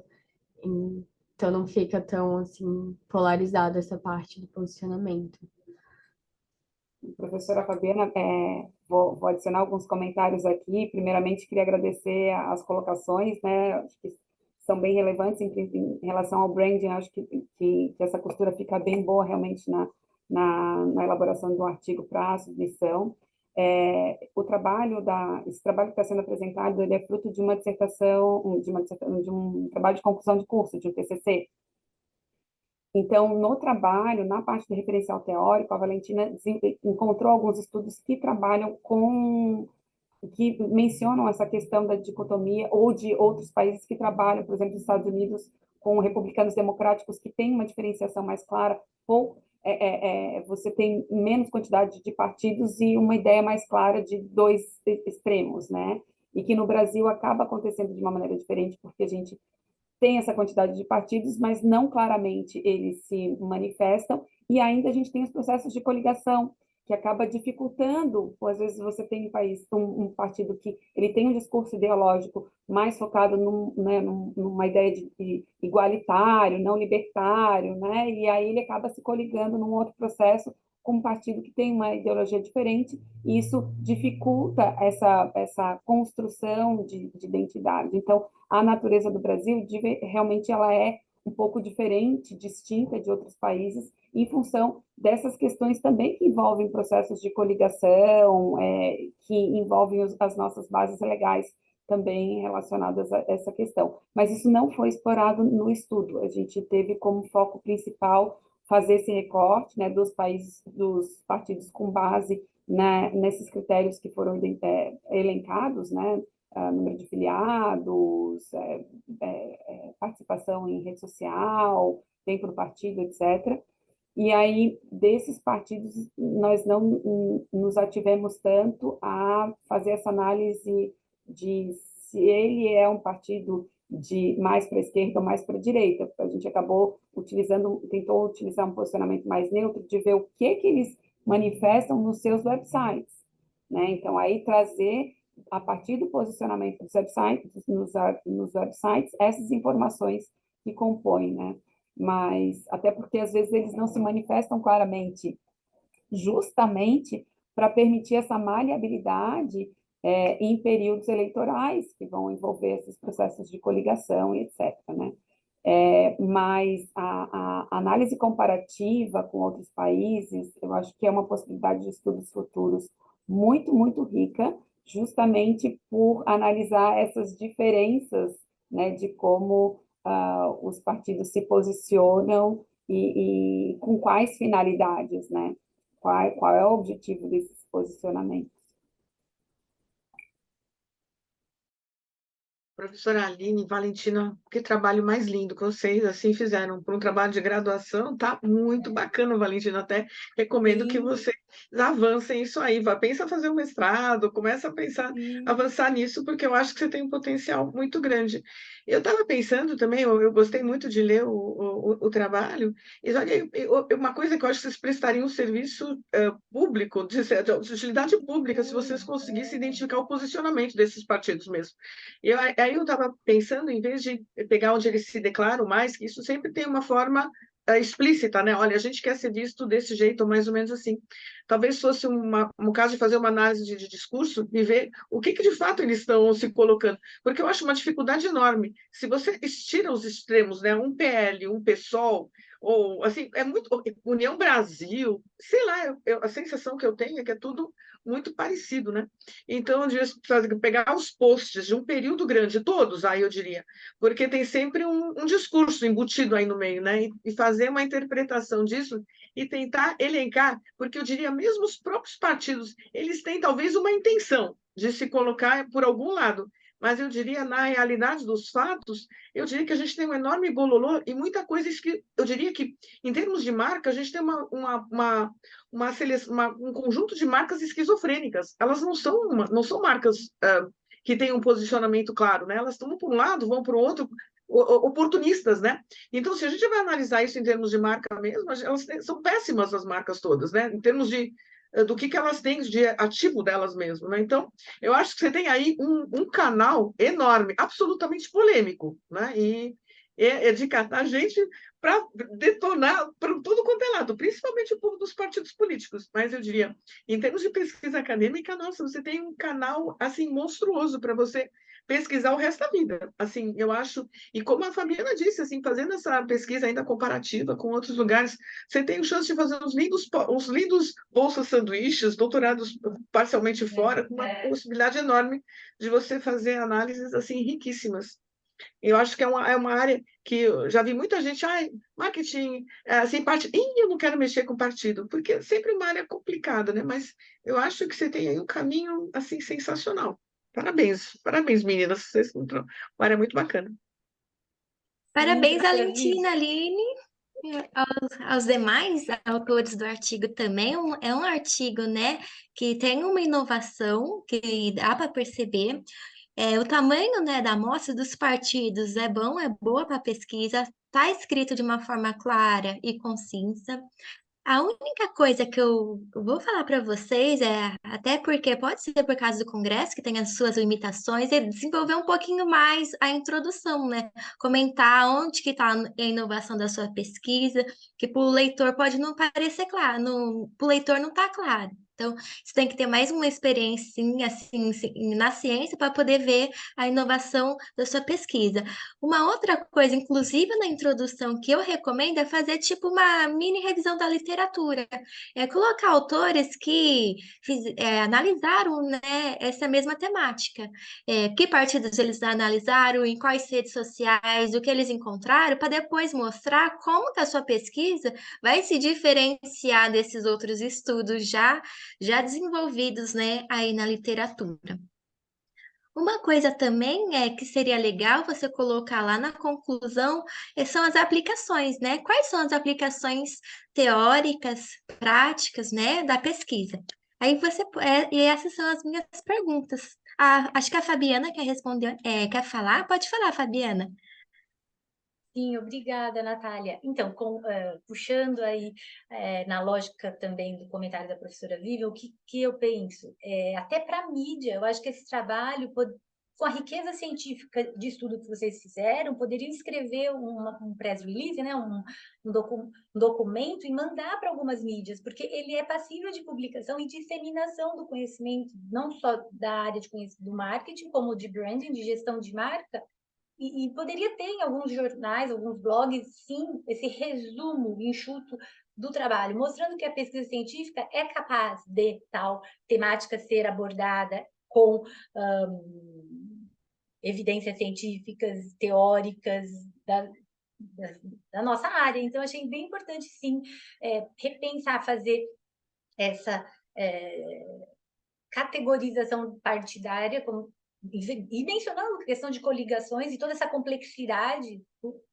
Então, não fica tão assim polarizado essa parte do posicionamento. Professora Fabiana, vou adicionar alguns comentários aqui. Primeiramente, queria agradecer as colocações, né? Acho que são bem relevantes em relação ao branding. Acho que essa costura fica bem boa realmente na elaboração do artigo para a submissão. Esse trabalho que está sendo apresentado, ele é fruto de uma dissertação, de um trabalho de conclusão de curso, de um TCC. Então, no trabalho, na parte do referencial teórico, a Valentina encontrou alguns estudos que trabalham que mencionam essa questão da dicotomia, ou de outros países que trabalham, por exemplo, os Estados Unidos, com republicanos democráticos, que tem uma diferenciação mais clara, ou você tem menos quantidade de partidos e uma ideia mais clara de 2 extremos, né? E que no Brasil acaba acontecendo de uma maneira diferente, porque a gente tem essa quantidade de partidos, mas não claramente eles se manifestam, e ainda a gente tem os processos de coligação, que acaba dificultando, ou às vezes você tem um partido que ele tem um discurso ideológico mais focado numa ideia de igualitário, não libertário, né? E aí ele acaba se coligando num outro processo com um partido que tem uma ideologia diferente, e isso dificulta essa construção de identidade. Então, a natureza do Brasil realmente ela é um pouco diferente, distinta de outros países, em função dessas questões também que envolvem processos de coligação, que envolvem as nossas bases legais também relacionadas a essa questão. Mas isso não foi explorado no estudo. A gente teve como foco principal fazer esse recorte, né, dos partidos com base nesses critérios que foram elencados, né, número de filiados, participação em rede social, tempo do partido, etc. E aí, desses partidos, nós não nos ativemos tanto a fazer essa análise de se ele é um partido de mais para a esquerda ou mais para a direita. A gente tentou utilizar um posicionamento mais neutro, de ver o que eles manifestam nos seus websites, né? Então, aí trazer, a partir do posicionamento dos websites, nos websites, essas informações que compõem, né? Mas, até porque às vezes eles não se manifestam claramente, justamente para permitir essa maleabilidade em períodos eleitorais, que vão envolver esses processos de coligação e etc., né? Mas a análise comparativa com outros países, eu acho que é uma possibilidade de estudos futuros muito, muito rica, justamente por analisar essas diferenças, né, de como os partidos se posicionam e com quais finalidades, né? Qual é o objetivo desses posicionamentos? Professora Aline, Valentina, que trabalho mais lindo que vocês assim fizeram para um trabalho de graduação, tá muito bacana, Valentina. Até recomendo que Sim, vocês avancem isso aí. Pensa fazer um mestrado, começa a pensar, sim. avançar nisso, porque eu acho que você tem um potencial muito grande. Eu estava pensando também, eu gostei muito de ler o trabalho, e olha, uma coisa que eu acho que vocês prestariam um serviço público, de utilidade pública, se vocês conseguissem identificar o posicionamento desses partidos mesmo. Aí eu estava pensando, em vez de pegar onde eles se declaram mais, que isso sempre tem uma forma explícita, né? Olha, a gente quer ser visto desse jeito, ou mais ou menos assim. Talvez fosse um caso de fazer uma análise de discurso e ver o que de fato eles estão se colocando. Porque eu acho uma dificuldade enorme. Se você estira os extremos, né? Um PL, um PSOL, ou assim, é muito. União Brasil, sei lá, a sensação que eu tenho é que é tudo muito parecido, né? Então, eu devia pegar os posts de um período grande, todos, aí eu diria, porque tem sempre um discurso embutido aí no meio, né? E fazer uma interpretação disso e tentar elencar, porque eu diria, mesmo os próprios partidos, eles têm talvez uma intenção de se colocar por algum lado, mas eu diria, na realidade dos fatos, eu diria que a gente tem um enorme bololô e muita coisa que eu diria que, em termos de marca, a gente tem um conjunto de marcas esquizofrênicas. Elas não são marcas que têm um posicionamento claro, né? Elas estão por um lado, vão para o outro, oportunistas, né? Então, se a gente vai analisar isso em termos de marca mesmo, elas são péssimas as marcas todas, né? Em termos do que elas têm de ativo delas mesmas, né? Então, eu acho que você tem aí um canal enorme, absolutamente polêmico, né? E é de catar gente para detonar para tudo quanto é lado, principalmente o povo dos partidos políticos. Mas eu diria, em termos de pesquisa acadêmica, nossa, você tem um canal assim monstruoso para você pesquisar o resto da vida. Assim, eu acho, e como a Fabiana disse, assim, fazendo essa pesquisa ainda comparativa com outros lugares, você tem chance de fazer uns lindos bolsas sanduíches, doutorados parcialmente fora, com uma possibilidade enorme de você fazer análises assim riquíssimas. Eu acho que é uma área que eu já vi muita gente, marketing, assim, eu não quero mexer com partido, porque é sempre uma área complicada, né? Mas eu acho que você tem aí um caminho, assim, sensacional. Parabéns, parabéns, meninas, vocês encontraram uma área muito bacana. Sim, Parabéns, professora Vivi. Alentina, Aline, aos demais autores do artigo também. É um artigo, né, que tem uma inovação que dá para perceber. O tamanho, né, da amostra dos partidos é bom, é boa para pesquisa, está escrito de uma forma clara e concisa. A única coisa que eu vou falar para vocês até porque pode ser por causa do Congresso, que tem as suas limitações, é desenvolver um pouquinho mais a introdução, né? Comentar onde que está a inovação da sua pesquisa, que para o leitor pode não parecer claro, para o leitor não está claro. Então, você tem que ter mais uma experiência assim, na ciência para poder ver a inovação da sua pesquisa. Uma outra coisa, inclusive na introdução, que eu recomendo é fazer tipo uma mini revisão da literatura. Colocar autores que analisaram, né, essa mesma temática. Que partidos eles analisaram, em quais redes sociais, o que eles encontraram, para depois mostrar como que a sua pesquisa vai se diferenciar desses outros estudos já desenvolvidos, né, aí na literatura. Uma coisa também é que seria legal você colocar lá na conclusão são as aplicações, né? Quais são as aplicações teóricas, práticas, né, da pesquisa? Aí e essas são as minhas perguntas. Acho que a Fabiana quer responder, quer falar? Pode falar, Fabiana. Sim, obrigada, Natália. Então, puxando aí na lógica também do comentário da professora Vivian, o que eu penso? Até para a mídia, eu acho que esse trabalho com a riqueza científica de estudo que vocês fizeram, poderiam escrever um press release, né, um documento e mandar para algumas mídias, porque ele é passível de publicação e disseminação do conhecimento, não só da área de do marketing, como de branding, de gestão de marca, e poderia ter em alguns jornais, alguns blogs, sim, esse resumo enxuto do trabalho, mostrando que a pesquisa científica é capaz de tal temática ser abordada com evidências científicas, teóricas da nossa área. Então, achei bem importante, sim, repensar, fazer essa categorização partidária, e mencionando a questão de coligações e toda essa complexidade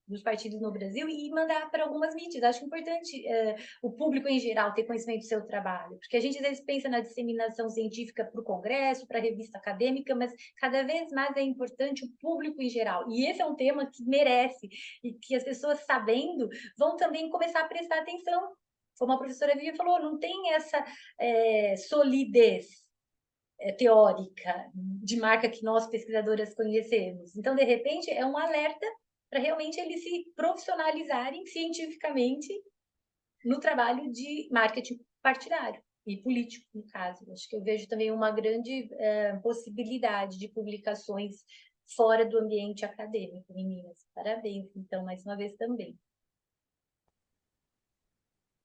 dos partidos no Brasil, e mandar para algumas mídias. Acho importante o público em geral ter conhecimento do seu trabalho, porque a gente às vezes pensa na disseminação científica para o Congresso, para a revista acadêmica, mas cada vez mais é importante o público em geral. E esse é um tema que merece, e que as pessoas, sabendo, vão também começar a prestar atenção. Como a professora Vivian falou, não tem essa solidez teórica de marca que nós, pesquisadoras, conhecemos. Então, de repente, é um alerta para realmente eles se profissionalizarem cientificamente no trabalho de marketing partidário e político, no caso. Acho que eu vejo também uma grande possibilidade de publicações fora do ambiente acadêmico, meninas. Parabéns, então, mais uma vez também.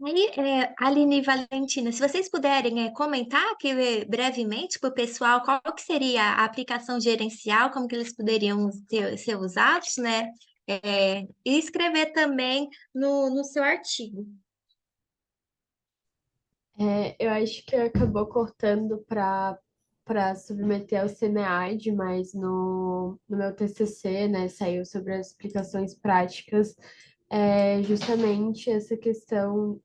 Aí, Aline e Valentina, se vocês puderem comentar aqui brevemente para o pessoal qual que seria a aplicação gerencial, como que eles poderiam ser usados, né? E escrever também no seu artigo. Eu acho que acabou cortando para submeter ao CNEAD, mas no meu TCC, né, saiu sobre as explicações práticas, justamente essa questão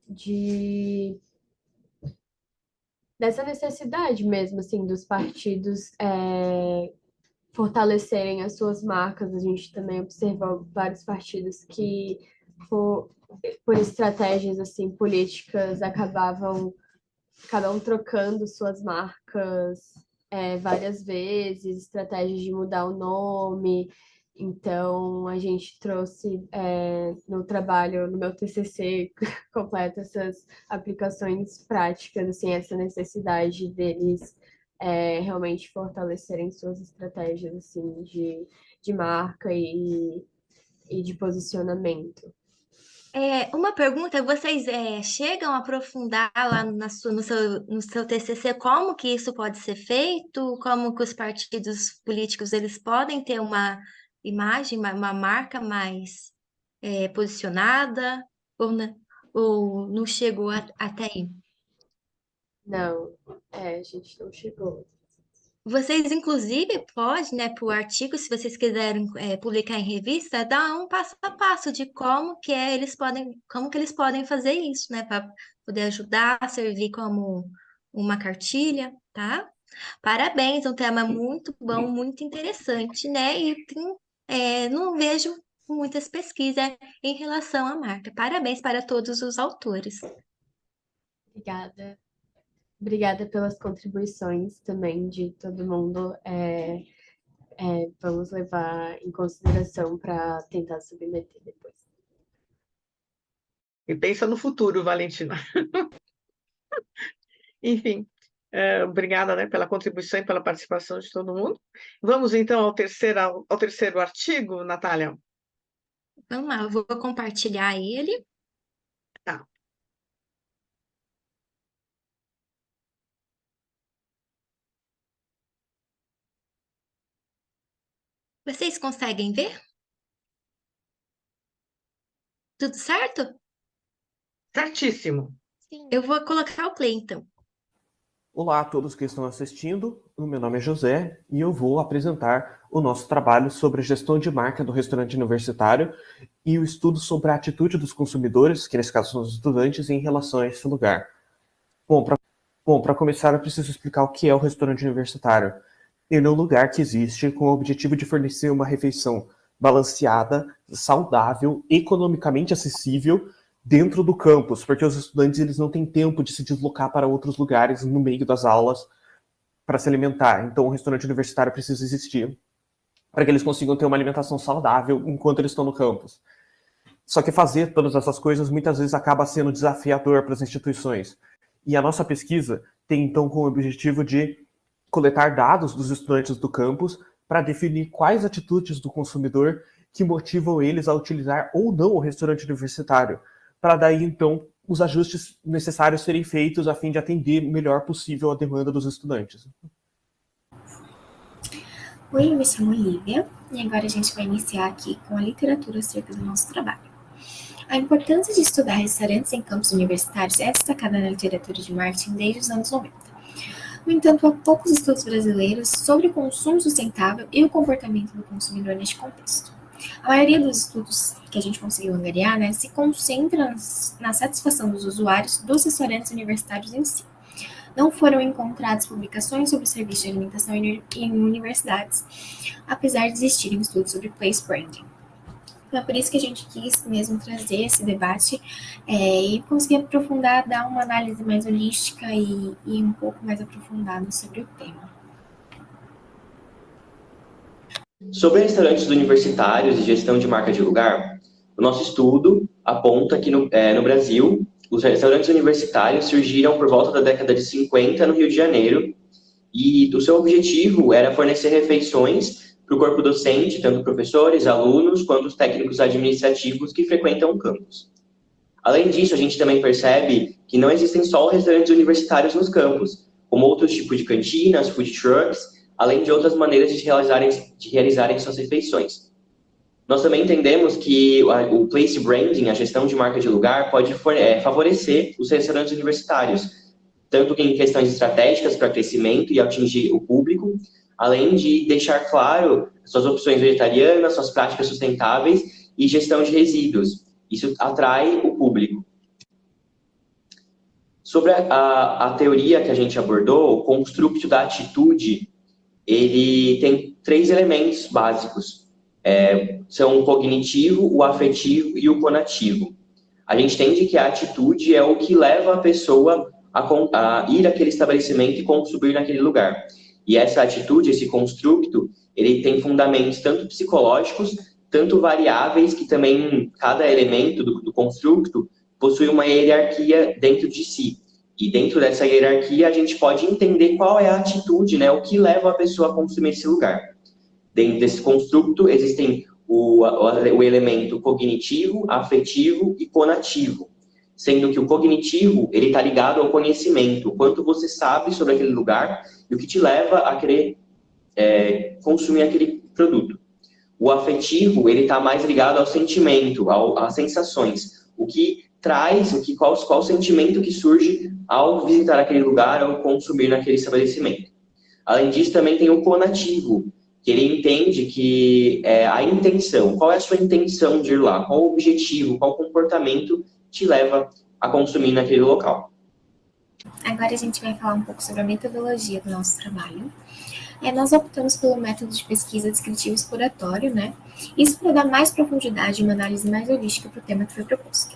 dessa necessidade mesmo, assim, dos partidos fortalecerem as suas marcas. A gente também observou vários partidos que, por estratégias, assim, políticas, acabam trocando suas marcas várias vezes, estratégias de mudar o nome. Então, a gente trouxe no trabalho, no meu TCC completo, essas aplicações práticas, assim, essa necessidade deles realmente fortalecerem suas estratégias, assim, de marca e de posicionamento. Uma pergunta, vocês chegam a aprofundar lá no seu TCC como que isso pode ser feito? Como que os partidos políticos eles podem ter uma imagem, uma marca mais posicionada? Ou não chegou até aí? Não, a gente não chegou. Vocês, inclusive, podem, né, para o artigo, se vocês quiserem publicar em revista, dar um passo a passo de como que eles podem fazer isso, né, para poder ajudar, servir como uma cartilha, tá? Parabéns, um tema muito bom, muito interessante, né? E não vejo muitas pesquisas em relação à marca. Parabéns para todos os autores. Obrigada. Obrigada pelas contribuições também de todo mundo. Vamos levar em consideração para tentar submeter depois. E pensa no futuro, Valentina. Enfim, obrigada, né, pela contribuição e pela participação de todo mundo. Vamos, então, ao terceiro artigo, Natália. Vamos lá, eu vou compartilhar ele. Tá. Vocês conseguem ver? Tudo certo? Certíssimo. Eu vou colocar o play, então. Olá a todos que estão assistindo, o meu nome é José e eu vou apresentar o nosso trabalho sobre a gestão de marca do restaurante universitário e o estudo sobre a atitude dos consumidores, que nesse caso são os estudantes, em relação a esse lugar. Bom, para começar eu preciso explicar o que é o restaurante universitário. Ele é um lugar que existe com o objetivo de fornecer uma refeição balanceada, saudável, economicamente acessível, dentro do campus, porque os estudantes eles não têm tempo de se deslocar para outros lugares no meio das aulas para se alimentar. Então, o restaurante universitário precisa existir. para que eles consigam ter uma alimentação saudável enquanto eles estão no campus. Só que fazer todas essas coisas muitas vezes acaba sendo desafiador para as instituições. E a nossa pesquisa tem então como objetivo de coletar dados dos estudantes do campus para definir quais atitudes do consumidor que motivam eles a utilizar ou não o restaurante universitário, para daí então os ajustes necessários serem feitos a fim de atender o melhor possível a demanda dos estudantes. Oi, eu me chamo Lívia e agora a gente vai iniciar aqui com a literatura acerca do nosso trabalho. A importância de estudar restaurantes em campos universitários é destacada na literatura de marketing desde os anos 90. No entanto, há poucos estudos brasileiros sobre consumo sustentável e o comportamento do consumidor neste contexto. A maioria dos estudos que a gente conseguiu angariar, se concentra na satisfação dos usuários dos restaurantes universitários em si. Não foram encontradas publicações sobre serviços de alimentação em universidades, apesar de existirem estudos sobre place branding. Então, é por isso que a gente quis mesmo trazer esse debate e conseguir aprofundar, dar uma análise mais holística e um pouco mais aprofundada sobre o tema. Sobre restaurantes universitários e gestão de marca de lugar, o nosso estudo aponta que no Brasil, os restaurantes universitários surgiram por volta da década de 50 no Rio de Janeiro, e o seu objetivo era fornecer refeições para o corpo docente, tanto professores, alunos, quanto os técnicos administrativos que frequentam o campus. Além disso, a gente também percebe que não existem só restaurantes universitários nos campus, como outros tipos de cantinas, food trucks, além de outras maneiras de realizarem suas refeições. Nós também entendemos que o place branding, a gestão de marca de lugar, pode favorecer os restaurantes universitários, tanto em questões estratégicas para crescimento e atingir o público, além de deixar claro suas opções vegetarianas, suas práticas sustentáveis e gestão de resíduos. Isso atrai o público. Sobre a teoria que a gente abordou, o construto da atitude, ele tem 3 elementos básicos. São o cognitivo, o afetivo e o conativo. A gente entende que a atitude é o que leva a pessoa a ir àquele estabelecimento e consumir naquele lugar. E essa atitude, esse construto, ele tem fundamentos tanto psicológicos, tanto variáveis, que também cada elemento do construto possui uma hierarquia dentro de si. E dentro dessa hierarquia, a gente pode entender qual é a atitude, o que leva a pessoa a consumir esse lugar. Dentro desse construto, existem o elemento cognitivo, afetivo e conativo. Sendo que o cognitivo, ele está ligado ao conhecimento, o quanto você sabe sobre aquele lugar e o que te leva a querer consumir aquele produto. O afetivo, ele está mais ligado ao sentimento, às sensações. O que traz, qual o sentimento que surge ao visitar aquele lugar ou consumir naquele estabelecimento. Além disso, também tem o conativo, que ele entende que a intenção, qual é a sua intenção de ir lá, qual o objetivo, qual o comportamento te leva a consumir naquele local. Agora a gente vai falar um pouco sobre a metodologia do nosso trabalho. Nós optamos pelo método de pesquisa descritivo exploratório, Isso para dar mais profundidade e uma análise mais holística para o tema que foi proposto.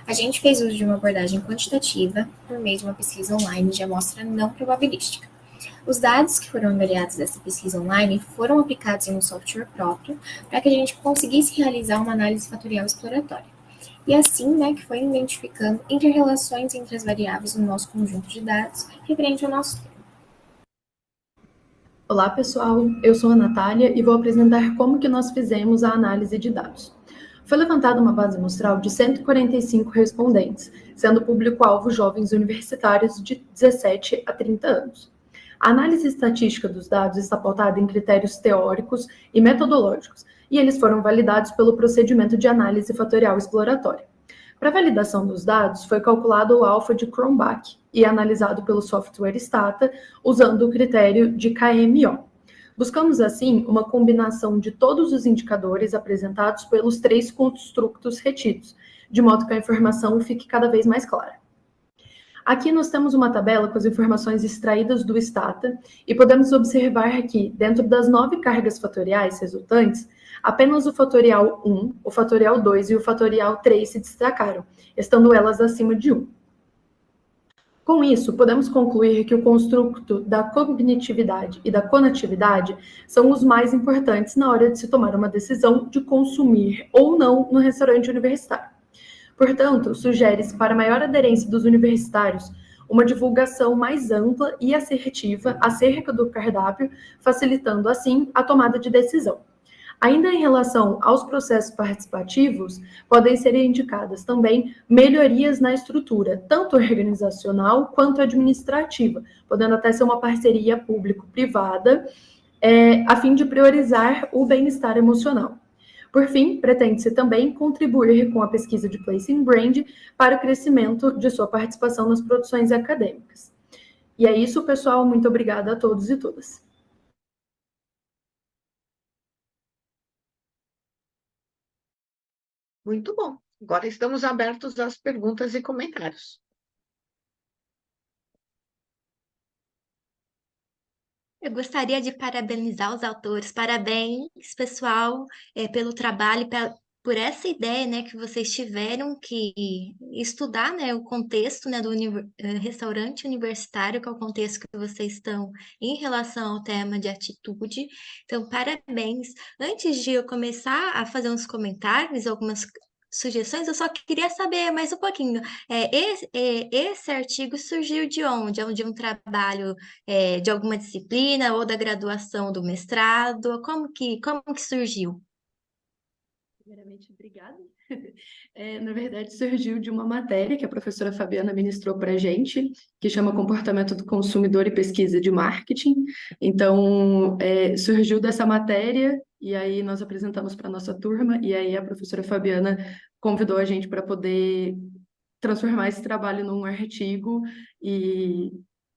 A gente fez uso de uma abordagem quantitativa por meio de uma pesquisa online de amostra não probabilística. Os dados que foram angariados dessa pesquisa online foram aplicados em um software próprio para que a gente conseguisse realizar uma análise fatorial exploratória. E assim, que foi identificando interrelações entre as variáveis no nosso conjunto de dados referente ao nosso tema. Olá, pessoal. Eu sou a Natália e vou apresentar como que nós fizemos a análise de dados. Foi levantada uma base amostral de 145 respondentes, sendo o público-alvo jovens universitários de 17 a 30 anos. A análise estatística dos dados está pautada em critérios teóricos e metodológicos, e eles foram validados pelo procedimento de análise fatorial exploratória. Para a validação dos dados, foi calculado o alfa de Cronbach e analisado pelo software Stata, usando o critério de KMO. Buscamos, assim, uma combinação de todos os indicadores apresentados pelos 3 construtos retidos, de modo que a informação fique cada vez mais clara. Aqui nós temos uma tabela com as informações extraídas do Stata e podemos observar que, dentro das 9 cargas fatoriais resultantes, apenas o fatorial 1, o fatorial 2 e o fatorial 3 se destacaram, estando elas acima de 1. Com isso, podemos concluir que o construto da cognitividade e da conectividade são os mais importantes na hora de se tomar uma decisão de consumir ou não no restaurante universitário. Portanto, sugere-se para maior aderência dos universitários uma divulgação mais ampla e assertiva acerca do cardápio, facilitando assim a tomada de decisão. Ainda em relação aos processos participativos, podem ser indicadas também melhorias na estrutura, tanto organizacional quanto administrativa, podendo até ser uma parceria público-privada, a fim de priorizar o bem-estar emocional. Por fim, pretende-se também contribuir com a pesquisa de Placing Brand para o crescimento de sua participação nas produções acadêmicas. E é isso, pessoal. Muito obrigada a todos e todas. Muito bom. Agora estamos abertos às perguntas e comentários. Eu gostaria de parabenizar os autores. Parabéns, pessoal, pelo trabalho, por essa ideia, né, que vocês tiveram que estudar, né, o contexto, né, do restaurante universitário, que é o contexto que vocês estão em relação ao tema de atitude. Então, parabéns. Antes de eu começar a fazer uns comentários, algumas sugestões, eu só queria saber mais um pouquinho. Esse artigo surgiu de onde? É de um trabalho de alguma disciplina ou da graduação do mestrado? Como que surgiu? Primeiramente, obrigada. Na verdade, surgiu de uma matéria que a professora Fabiana ministrou para a gente, que chama Comportamento do Consumidor e Pesquisa de Marketing. Então, surgiu dessa matéria, e aí nós apresentamos para a nossa turma, e aí a professora Fabiana convidou a gente para poder transformar esse trabalho num artigo e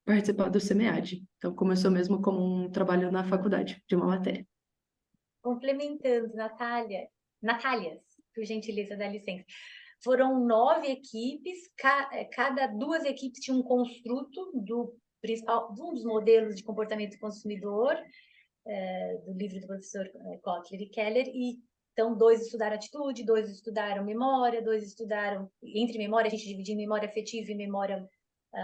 participar do SEMEAD. Então, começou mesmo como um trabalho na faculdade, de uma matéria. Complementando, Natálias, por gentileza, dá licença. Foram 9 equipes, cada 2 equipes tinham um construto do principal, de um dos modelos de comportamento do consumidor, do livro do professor Kotler e Keller, e então 2 estudaram atitude, 2 estudaram memória, 2 estudaram, entre memória, a gente dividiu em memória afetiva e memória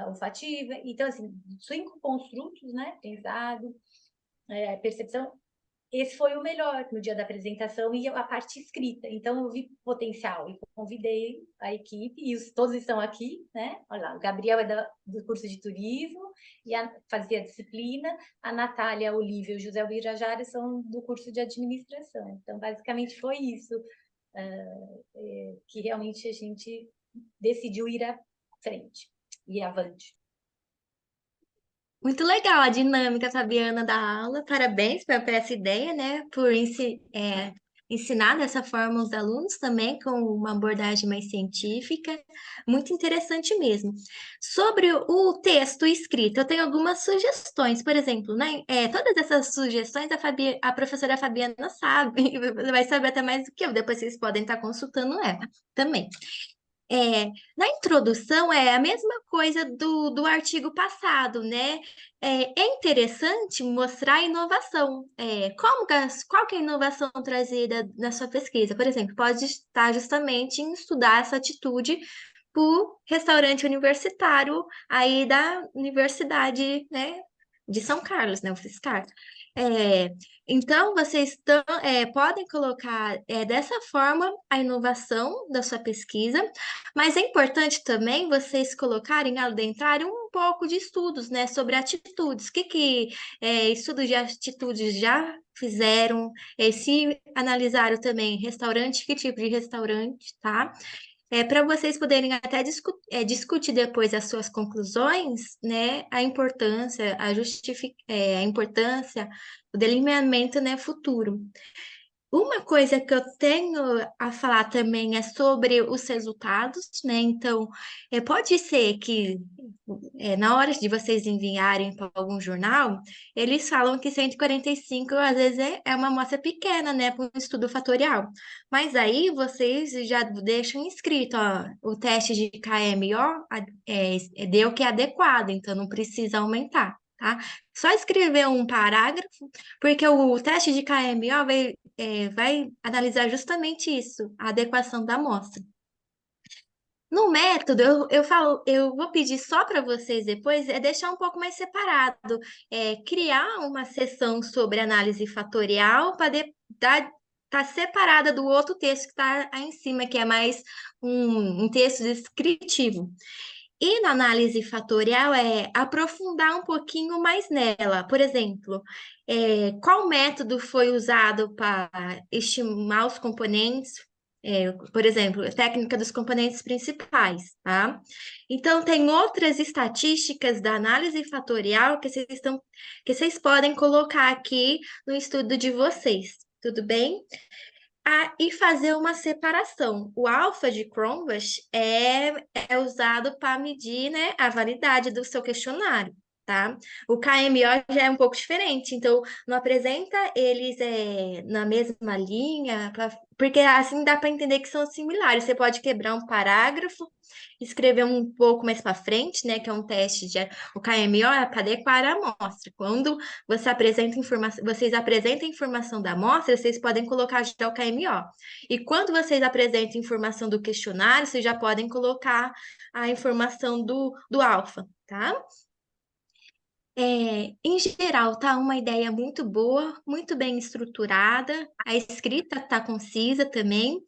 olfativa, então, assim, 5 construtos, né, pensado, percepção. Esse foi o melhor no dia da apresentação e a parte escrita. Então, eu vi potencial e convidei a equipe, e todos estão aqui, né? Olha lá, o Gabriel é do curso de turismo e fazia a disciplina, a Natália, a Olívia e o José Birajara são do curso de administração. Então, basicamente, foi isso que realmente a gente decidiu ir à frente e avante. Muito legal a dinâmica, Fabiana, da aula. Parabéns por essa ideia, né? Por ensinar dessa forma os alunos também com uma abordagem mais científica. Muito interessante mesmo. Sobre o texto escrito, eu tenho algumas sugestões. Por exemplo, né? Todas essas sugestões a professora Fabiana sabe, vai saber até mais do que eu. Depois vocês podem estar consultando ela também. Na introdução é a mesma coisa do artigo passado, né? É interessante mostrar a inovação. Qual que é a inovação trazida na sua pesquisa? Por exemplo, pode estar justamente em estudar essa atitude para o restaurante universitário aí da Universidade, né, de São Carlos, né, o FSCar. Então, vocês podem colocar dessa forma a inovação da sua pesquisa, mas é importante também vocês colocarem, adentrarem um pouco de estudos, né, sobre atitudes. O que estudos de atitudes já fizeram? Se analisaram também restaurante, que tipo de restaurante, tá? Para vocês poderem até discutir depois as suas conclusões, né, a importância, a importância, o delineamento, né, futuro. Uma coisa que eu tenho a falar também é sobre os resultados, né? Então, pode ser que na hora de vocês enviarem para algum jornal, eles falam que 145 às vezes é uma amostra pequena, né, para um estudo fatorial. Mas aí vocês já deixam escrito, ó, o teste de KMO deu que é adequado, então não precisa aumentar, tá? Só escrever um parágrafo, porque o teste de KMO vai analisar justamente isso, a adequação da amostra. No método, eu falo, eu vou pedir só para vocês depois, é deixar um pouco mais separado, criar uma sessão sobre análise fatorial para tá separada do outro texto que está aí em cima, que é mais um texto descritivo. E na análise fatorial é aprofundar um pouquinho mais nela. Por exemplo, qual método foi usado para estimar os componentes? Por exemplo, a técnica dos componentes principais, tá? Então, tem outras estatísticas da análise fatorial que vocês podem colocar aqui no estudo de vocês, tudo bem? E fazer uma separação. O alfa de Cronbach é usado para medir, né, a validade do seu questionário, tá? O KMO já é um pouco diferente, então não apresenta eles na mesma linha, porque assim dá para entender que são similares. Você pode quebrar um parágrafo, escrever um pouco mais para frente, né, que é um teste o KMO é para adequar a amostra. Quando vocês apresentam a informação da amostra, vocês podem colocar já o KMO. E quando vocês apresentam a informação do questionário, vocês já podem colocar a informação do alfa, tá? Em geral, tá uma ideia muito boa, muito bem estruturada, a escrita tá concisa também.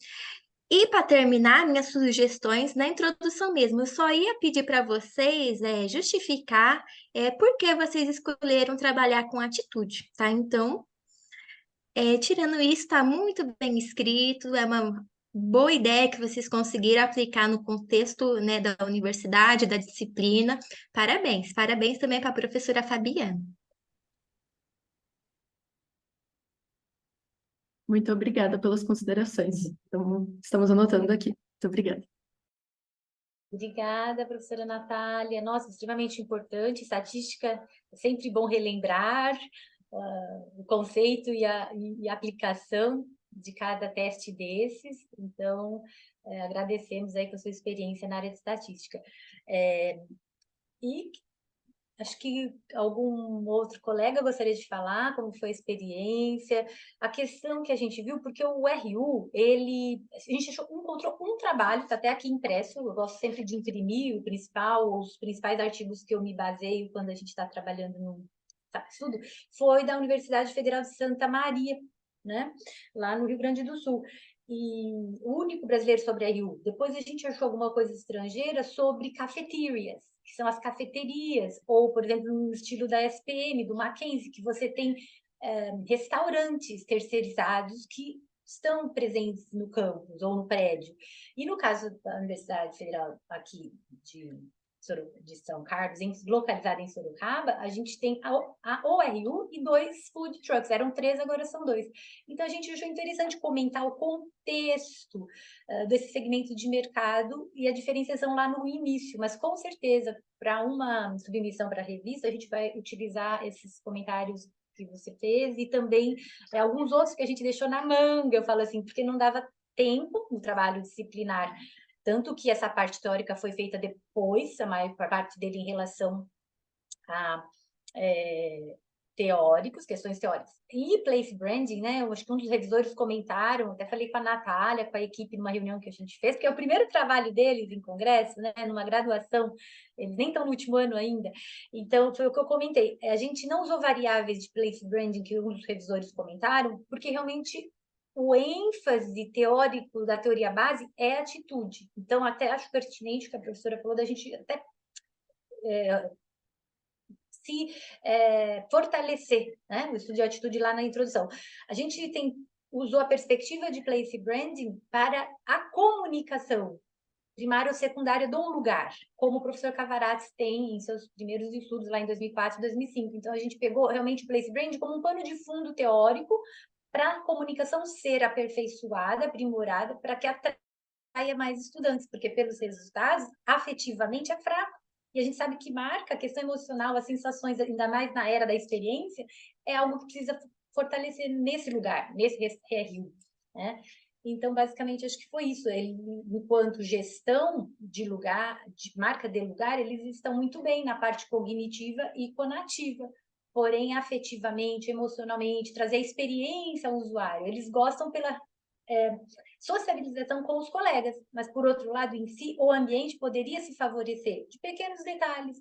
E para terminar, minhas sugestões na introdução mesmo, eu só ia pedir para vocês justificar por que vocês escolheram trabalhar com atitude, tá? Então, tirando isso, está muito bem escrito, é uma boa ideia que vocês conseguiram aplicar no contexto, né, da universidade, da disciplina. Parabéns, parabéns também para a professora Fabiana. Muito obrigada pelas considerações. Então, estamos anotando aqui. Muito obrigada. Obrigada, professora Natália. Nossa, extremamente importante. Estatística é sempre bom relembrar o conceito e a aplicação de cada teste desses. Então, agradecemos aí com a sua experiência na área de estatística. E acho que algum outro colega gostaria de falar como foi a experiência, a questão que a gente viu, porque o RU, a gente encontrou um trabalho, está até aqui impresso, eu gosto sempre de imprimir os principais artigos que eu me baseio quando a gente está trabalhando no estudo, foi da Universidade Federal de Santa Maria, né, lá no Rio Grande do Sul. E o único brasileiro sobre RU. Depois a gente achou alguma coisa estrangeira sobre cafeterias, que são as cafeterias, ou, por exemplo, no estilo da SPM, do Mackenzie, que você tem restaurantes terceirizados que estão presentes no campus ou no prédio. E no caso da Universidade Federal aqui de São Carlos, localizada em Sorocaba, a gente tem a ORU e 2 food trucks, eram 3, agora são 2. Então, a gente achou interessante comentar o contexto desse segmento de mercado e a diferenciação lá no início, mas com certeza, para uma submissão para a revista, a gente vai utilizar esses comentários que você fez e também alguns outros que a gente deixou na manga, eu falo assim, porque não dava tempo no trabalho disciplinar. Tanto que essa parte teórica foi feita depois, a maior parte dele em relação a questões teóricas. E place branding, né? Eu acho que um dos revisores comentaram, até falei com a Natália, com a equipe, numa reunião que a gente fez, porque é o primeiro trabalho deles em congresso, né? Numa graduação, eles nem estão no último ano ainda. Então, foi o que eu comentei. A gente não usou variáveis de place branding, que um dos revisores comentaram, porque realmente o ênfase teórico da teoria base é atitude. Então, até acho pertinente o que a professora falou, da gente até fortalecer, né, o estudo de atitude lá na introdução. A gente usou a perspectiva de place branding para a comunicação primária ou secundária de um lugar, como o professor Cavarates tem em seus primeiros estudos lá em 2004 e 2005. Então, a gente pegou realmente o place branding como um pano de fundo teórico para a comunicação ser aperfeiçoada, aprimorada, para que atraia mais estudantes, porque pelos resultados, afetivamente é fraco. E a gente sabe que marca, a questão emocional, as sensações, ainda mais na era da experiência, é algo que precisa fortalecer nesse lugar, nesse RU, né? Então, basicamente, acho que foi isso. Enquanto gestão de lugar, de marca de lugar, eles estão muito bem na parte cognitiva e conativa. Porém, afetivamente, emocionalmente, trazer a experiência ao usuário. Eles gostam sociabilização com os colegas, mas, por outro lado, em si, o ambiente poderia se favorecer de pequenos detalhes,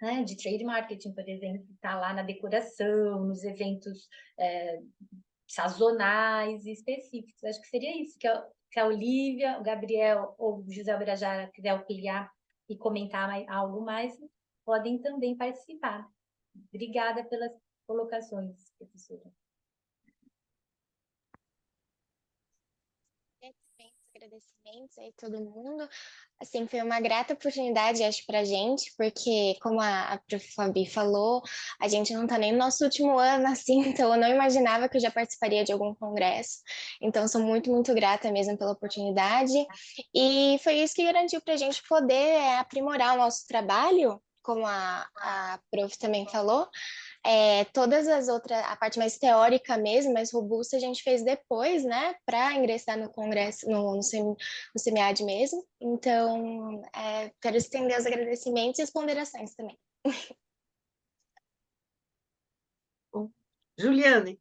né, de trade marketing, por exemplo, está lá na decoração, nos eventos sazonais e específicos. Acho que seria isso, que a Olivia, o Gabriel ou o José Birajara quiser ampliar e comentar algo mais, podem também participar. Obrigada pelas colocações, professora. Agradecimentos aí todo mundo. Assim, foi uma grata oportunidade, acho, para a gente, porque, como a prof. Fabi falou, a gente não está nem no nosso último ano, assim, então eu não imaginava que eu já participaria de algum congresso. Então, sou muito, muito grata mesmo pela oportunidade. E foi isso que garantiu para a gente poder aprimorar o nosso trabalho, como a prof. também falou. Todas as outras, a parte mais teórica mesmo, mais robusta, a gente fez depois, né, para ingressar no congresso, no SEMIAD mesmo. Então, quero estender os agradecimentos e as ponderações também. Bom, Juliane.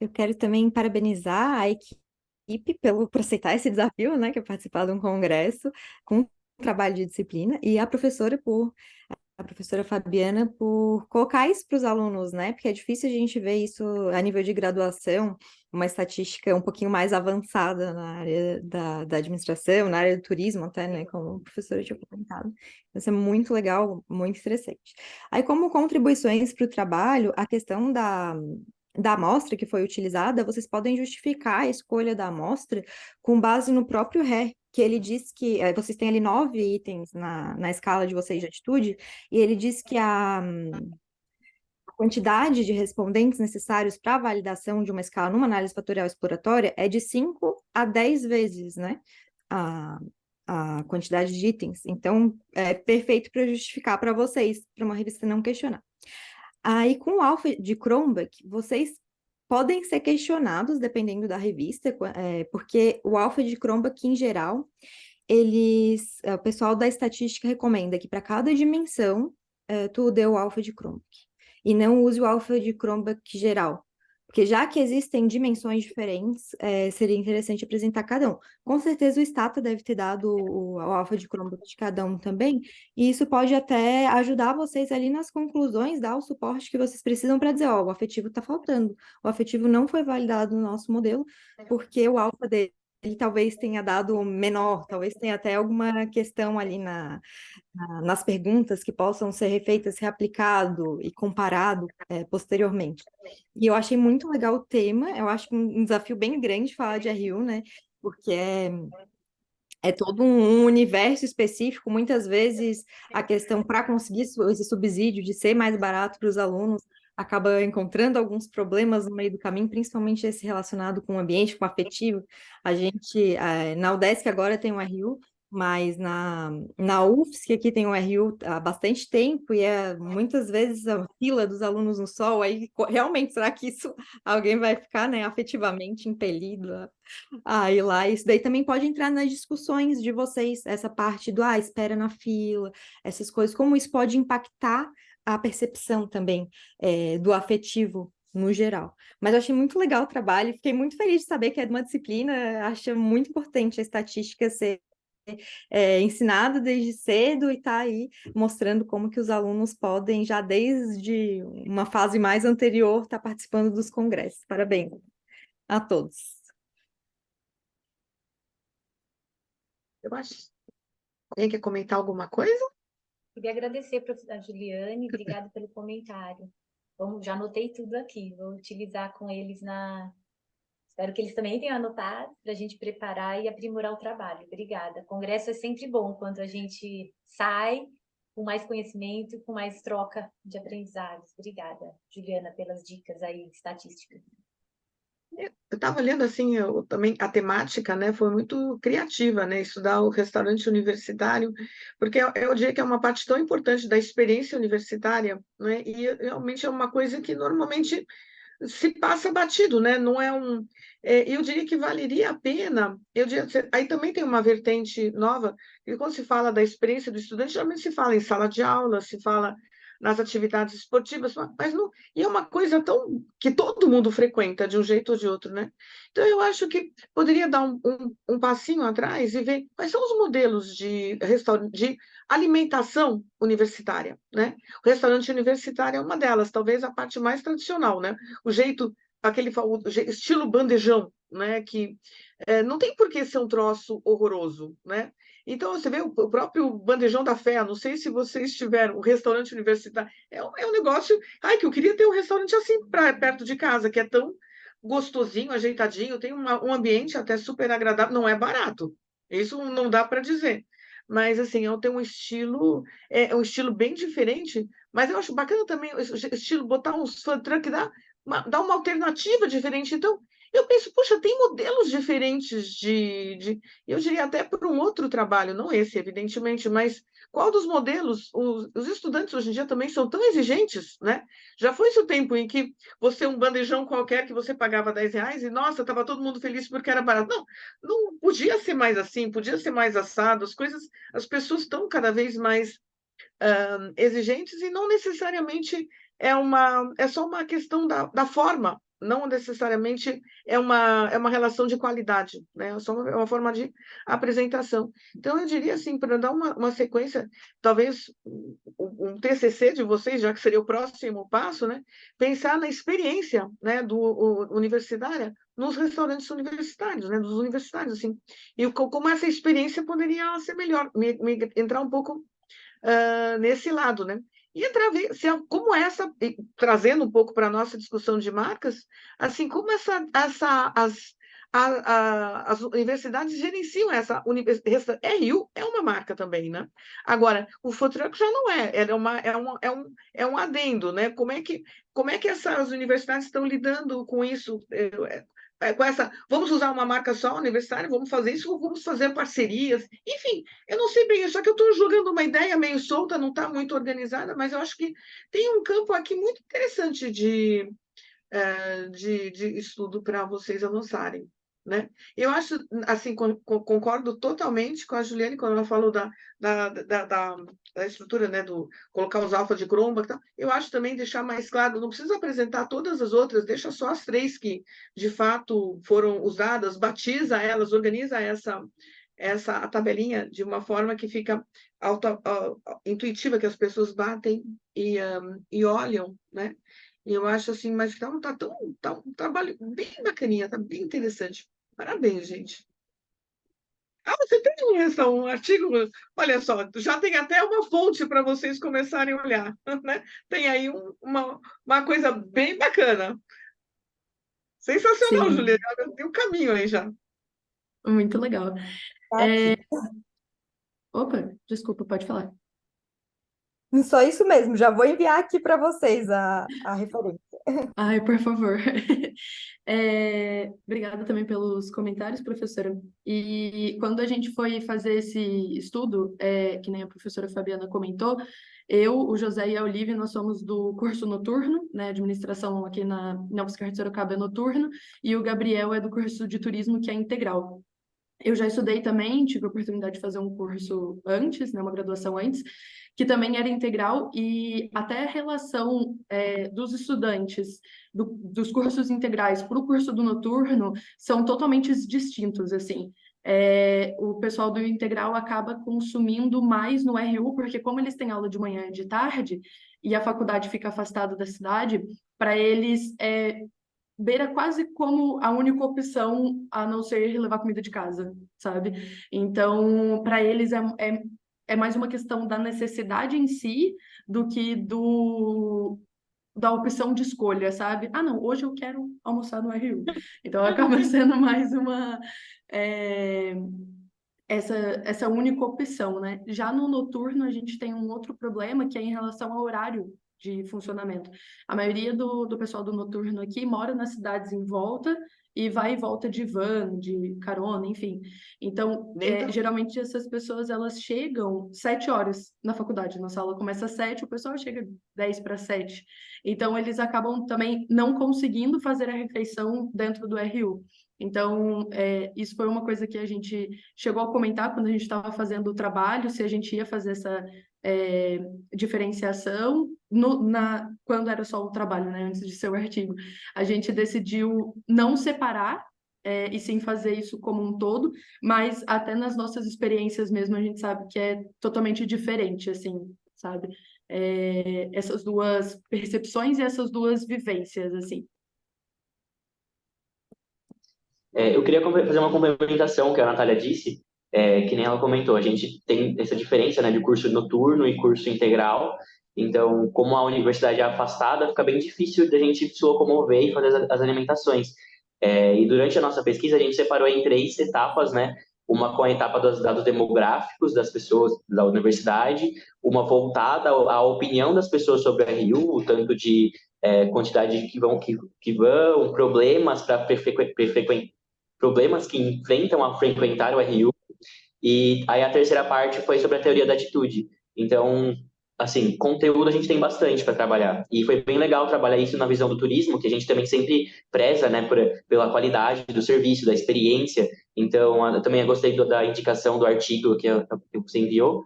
Eu quero também parabenizar a equipe por aceitar esse desafio, né, que é participar de um congresso com trabalho de disciplina, e a professora Fabiana por colocar isso para os alunos, né? Porque é difícil a gente ver isso a nível de graduação, uma estatística um pouquinho mais avançada na área da administração, na área do turismo até, né? Como o professor tinha comentado. Então, isso é muito legal, muito interessante. Aí, como contribuições para o trabalho, a questão da amostra que foi utilizada, vocês podem justificar a escolha da amostra com base no próprio RE, que ele diz que vocês têm ali 9 itens na escala de vocês de atitude, e ele diz que a quantidade de respondentes necessários para a validação de uma escala numa análise fatorial exploratória é de 5 a 10 vezes, né? A quantidade de itens. Então, é perfeito para justificar para vocês, para uma revista não questionar. Aí, com o alfa de Cronbach, vocês podem ser questionados, dependendo da revista, porque o alfa de Cronbach, em geral, o pessoal da estatística recomenda que para cada dimensão, tu dê o alfa de Cronbach, e não use o alfa de Cronbach geral. Porque já que existem dimensões diferentes, seria interessante apresentar cada um. Com certeza o Stata deve ter dado o alfa de Cronbach de cada um também, e isso pode até ajudar vocês ali nas conclusões, dar o suporte que vocês precisam para dizer, o afetivo está faltando. O afetivo não foi validado no nosso modelo, porque o alfa dele talvez tenha dado menor, talvez tenha até alguma questão ali nas perguntas que possam ser refeitas, reaplicado e comparado posteriormente. E eu achei muito legal o tema, eu acho um desafio bem grande falar de RU, né? Porque é todo um universo específico, muitas vezes a questão para conseguir esse subsídio de ser mais barato para os alunos acaba encontrando alguns problemas no meio do caminho, principalmente esse relacionado com o ambiente, com o afetivo. A gente, na UDESC agora tem um RU, mas na UFSC aqui tem um RU há bastante tempo, e muitas vezes a fila dos alunos no sol, aí realmente, será que alguém vai ficar, né, afetivamente impelido ir lá? Isso daí também pode entrar nas discussões de vocês, essa parte do espera na fila, essas coisas, como isso pode impactar a percepção também do afetivo no geral. Mas eu achei muito legal o trabalho, fiquei muito feliz de saber que é de uma disciplina, acho muito importante a estatística ser ensinado desde cedo e tá aí mostrando como que os alunos podem, já desde uma fase mais anterior, estar participando dos congressos. Parabéns a todos. Eu acho. Alguém quer comentar alguma coisa? Queria agradecer a Juliane, obrigada pelo comentário. Já anotei tudo aqui, vou utilizar com eles Espero que eles também tenham anotado para a gente preparar e aprimorar o trabalho. Obrigada. Congresso é sempre bom quando a gente sai com mais conhecimento, com mais troca de aprendizados. Obrigada, Juliana, pelas dicas aí estatísticas. Eu estava olhando assim, também a temática, né, foi muito criativa, né, estudar o restaurante universitário, porque eu diria que é uma parte tão importante da experiência universitária, né, e realmente é uma coisa que normalmente se passa batido, né, não é eu diria que valeria a pena, aí também tem uma vertente nova, e quando se fala da experiência do estudante, geralmente se fala em sala de aula, se fala nas atividades esportivas, mas não, e é uma coisa tão que todo mundo frequenta de um jeito ou de outro, né? Então eu acho que poderia dar um passinho atrás e ver quais são os modelos de de alimentação universitária, né? O restaurante universitário é uma delas, talvez a parte mais tradicional, né? O jeito, estilo bandejão, né? Que não tem por que ser um troço horroroso, né? Então, você vê o próprio Bandejão da Fé, não sei se vocês tiveram, o restaurante universitário, é um negócio, ai, que eu queria ter um restaurante assim perto de casa, que é tão gostosinho, ajeitadinho, tem um ambiente até super agradável, não é barato, isso não dá para dizer, mas assim, tem um estilo, é um estilo bem diferente, mas eu acho bacana também o estilo, botar uns food truck, dá uma alternativa diferente, então, eu penso, puxa, tem modelos diferentes eu diria até por um outro trabalho, não esse, evidentemente, mas qual dos modelos? Os estudantes hoje em dia também são tão exigentes, né? Já foi-se o tempo em que você, um bandejão qualquer, que você pagava R$ 10 e, nossa, estava todo mundo feliz porque era barato. Não, não podia ser mais assim, podia ser mais assado, as pessoas estão cada vez mais exigentes e não necessariamente é só uma questão da forma, não necessariamente é uma relação de qualidade, né? É só uma forma de apresentação. Então, eu diria assim, para dar uma sequência, talvez um TCC de vocês, já que seria o próximo passo, né? Pensar na experiência, né, universitária nos restaurantes universitários, né, dos universitários, assim, e como essa experiência poderia ser melhor, entrar um pouco nesse lado, né? E entrar ver se como essa, trazendo um pouco para a nossa discussão de marcas, assim como as universidades gerenciam essa RU é uma marca também, né? Agora, o food truck já não é, é um adendo, né? Como é que essas universidades estão lidando com isso? Com vamos usar uma marca só universitária, vamos fazer isso, ou vamos fazer parcerias, enfim, eu não sei bem, só que eu estou jogando uma ideia meio solta, não está muito organizada, mas eu acho que tem um campo aqui muito interessante de estudo para vocês avançarem, né? Eu acho, assim, concordo totalmente com a Juliane quando ela falou da estrutura, né, do colocar os alfa de Chromebook, tá? Eu acho também deixar mais claro, não precisa apresentar todas as outras, deixa só as 3 que, de fato, foram usadas, batiza elas, organiza a tabelinha de uma forma que fica intuitiva, que as pessoas batem e olham, né? E eu acho assim, mas tá um trabalho bem bacaninha, tá bem interessante. Parabéns, gente. Ah, você tem um artigo? Olha só, já tem até uma fonte para vocês começarem a olhar, né? Tem aí uma coisa bem bacana. Sensacional, Sim, Juliana. Tem um caminho aí já. muito legal. Tá aqui. Opa, desculpa, pode falar. Só isso mesmo, já vou enviar aqui para vocês a referência. Ai, por favor. Obrigada também pelos comentários, professora. E quando a gente foi fazer esse estudo, que nem a professora Fabiana comentou, eu, o José e a Olivia, nós somos do curso noturno, né, administração aqui na UFSCar de Sorocaba é noturno, e o Gabriel é do curso de turismo, que é integral. Eu já estudei também, tive a oportunidade de fazer um curso antes, né, uma graduação antes, que também era integral, e até a relação dos estudantes dos cursos integrais para o curso do noturno são totalmente distintos, assim. O pessoal do integral acaba consumindo mais no RU, porque como eles têm aula de manhã e de tarde, e a faculdade fica afastada da cidade, para eles beira quase como a única opção a não ser levar comida de casa, sabe? Então, para eles é mais uma questão da necessidade em si do que da opção de escolha, sabe? Ah, não, hoje eu quero almoçar no RU. Então, acaba sendo mais essa única opção, né? Já no noturno, a gente tem um outro problema que é em relação ao horário de funcionamento. A maioria do pessoal do noturno aqui mora nas cidades em volta e vai e volta de van, de carona, enfim. Então, geralmente essas pessoas, elas chegam 7 horas na faculdade. Nossa aula começa às 7, o pessoal chega 10 para 7. Então, eles acabam também não conseguindo fazer a refeição dentro do RU. Então, isso foi uma coisa que a gente chegou a comentar quando a gente estava fazendo o trabalho, se a gente ia fazer diferenciação quando era só o trabalho, né, antes de ser o artigo. A gente decidiu não separar, e sim fazer isso como um todo, mas até nas nossas experiências mesmo a gente sabe que é totalmente diferente, assim, sabe? Essas duas percepções e essas duas vivências, assim. Eu queria fazer uma complementação que a Natália disse, que nem ela comentou, a gente tem essa diferença, né, de curso noturno e curso integral, então, como a universidade é afastada, fica bem difícil da gente se locomover e fazer as alimentações. E durante a nossa pesquisa, a gente separou em 3 etapas, né, uma com a etapa dos dados demográficos das pessoas da universidade, uma voltada à opinião das pessoas sobre a RU, o tanto de quantidade que vão, problemas para problemas que enfrentam a frequentar o RU, e aí a terceira parte foi sobre a teoria da atitude. Então, assim, conteúdo a gente tem bastante para trabalhar. E foi bem legal trabalhar isso na visão do turismo, que a gente também sempre preza, né, pela qualidade do serviço, da experiência. Então, eu também gostei da indicação do artigo que você enviou,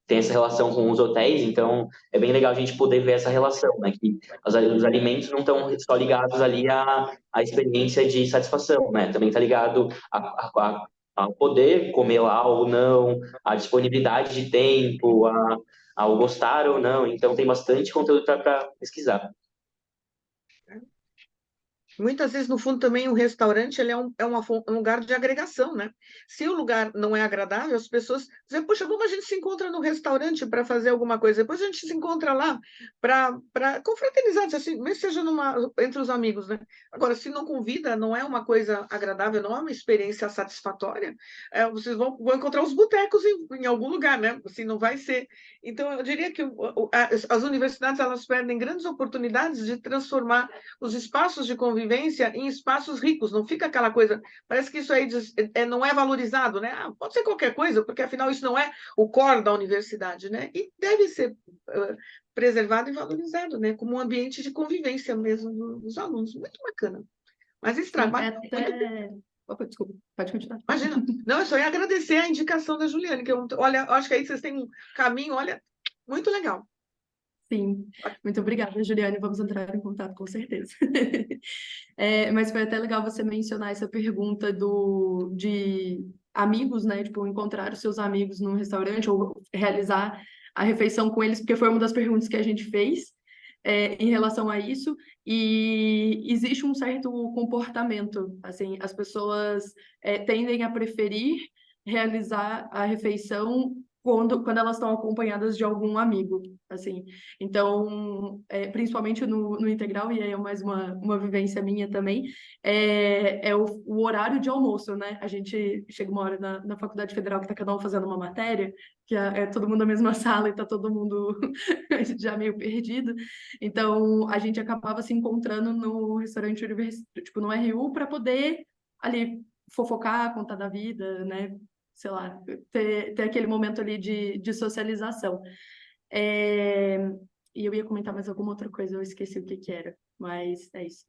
tem essa relação com os hotéis, então é bem legal a gente poder ver essa relação, né, que os alimentos não estão só ligados ali à experiência de satisfação, né, também está ligado ao poder comer lá ou não, a disponibilidade de tempo, ao gostar ou não. Então, tem bastante conteúdo para pesquisar. Muitas vezes, no fundo, também o restaurante ele é um lugar de agregação, né? Se o lugar não é agradável, as pessoas dizem, poxa, vamos, a gente se encontra no restaurante para fazer alguma coisa, depois a gente se encontra lá para confraternizar, assim, mesmo seja entre os amigos, né? Agora, se não convida, não é uma coisa agradável, não é uma experiência satisfatória, vocês vão encontrar os botecos em algum lugar, né? Assim, não vai ser. Então, eu diria que as universidades elas perdem grandes oportunidades de transformar os espaços de convivência em espaços ricos, não fica aquela coisa, parece que isso aí não é valorizado, né? Pode ser qualquer coisa, porque afinal isso não é o core da universidade, né? E deve ser preservado e valorizado, né? Como um ambiente de convivência mesmo dos alunos. Muito bacana. Mas esse trabalho... Opa, desculpa, pode continuar. Imagina. Não, eu só ia agradecer a indicação da Juliane, que olha, acho que aí vocês têm um caminho, olha, muito legal. Sim, muito obrigada, Juliane. Vamos entrar em contato, com certeza. Mas foi até legal você mencionar essa pergunta de amigos, né? Tipo, encontrar os seus amigos num restaurante ou realizar a refeição com eles, porque foi uma das perguntas que a gente fez em relação a isso. E existe um certo comportamento, assim, as pessoas tendem a preferir realizar a refeição quando elas estão acompanhadas de algum amigo, assim. Então, principalmente no integral, e aí é mais uma vivência minha também, é o horário de almoço, né? A gente chega uma hora na Faculdade Federal que está cada um fazendo uma matéria, que é todo mundo na mesma sala e está todo mundo já meio perdido. Então, a gente acabava se encontrando no restaurante universitário, tipo, no RU, para poder ali fofocar, contar da vida, né? Sei lá, ter aquele momento ali de socialização. E eu ia comentar mais alguma outra coisa, eu esqueci o que era, mas é isso.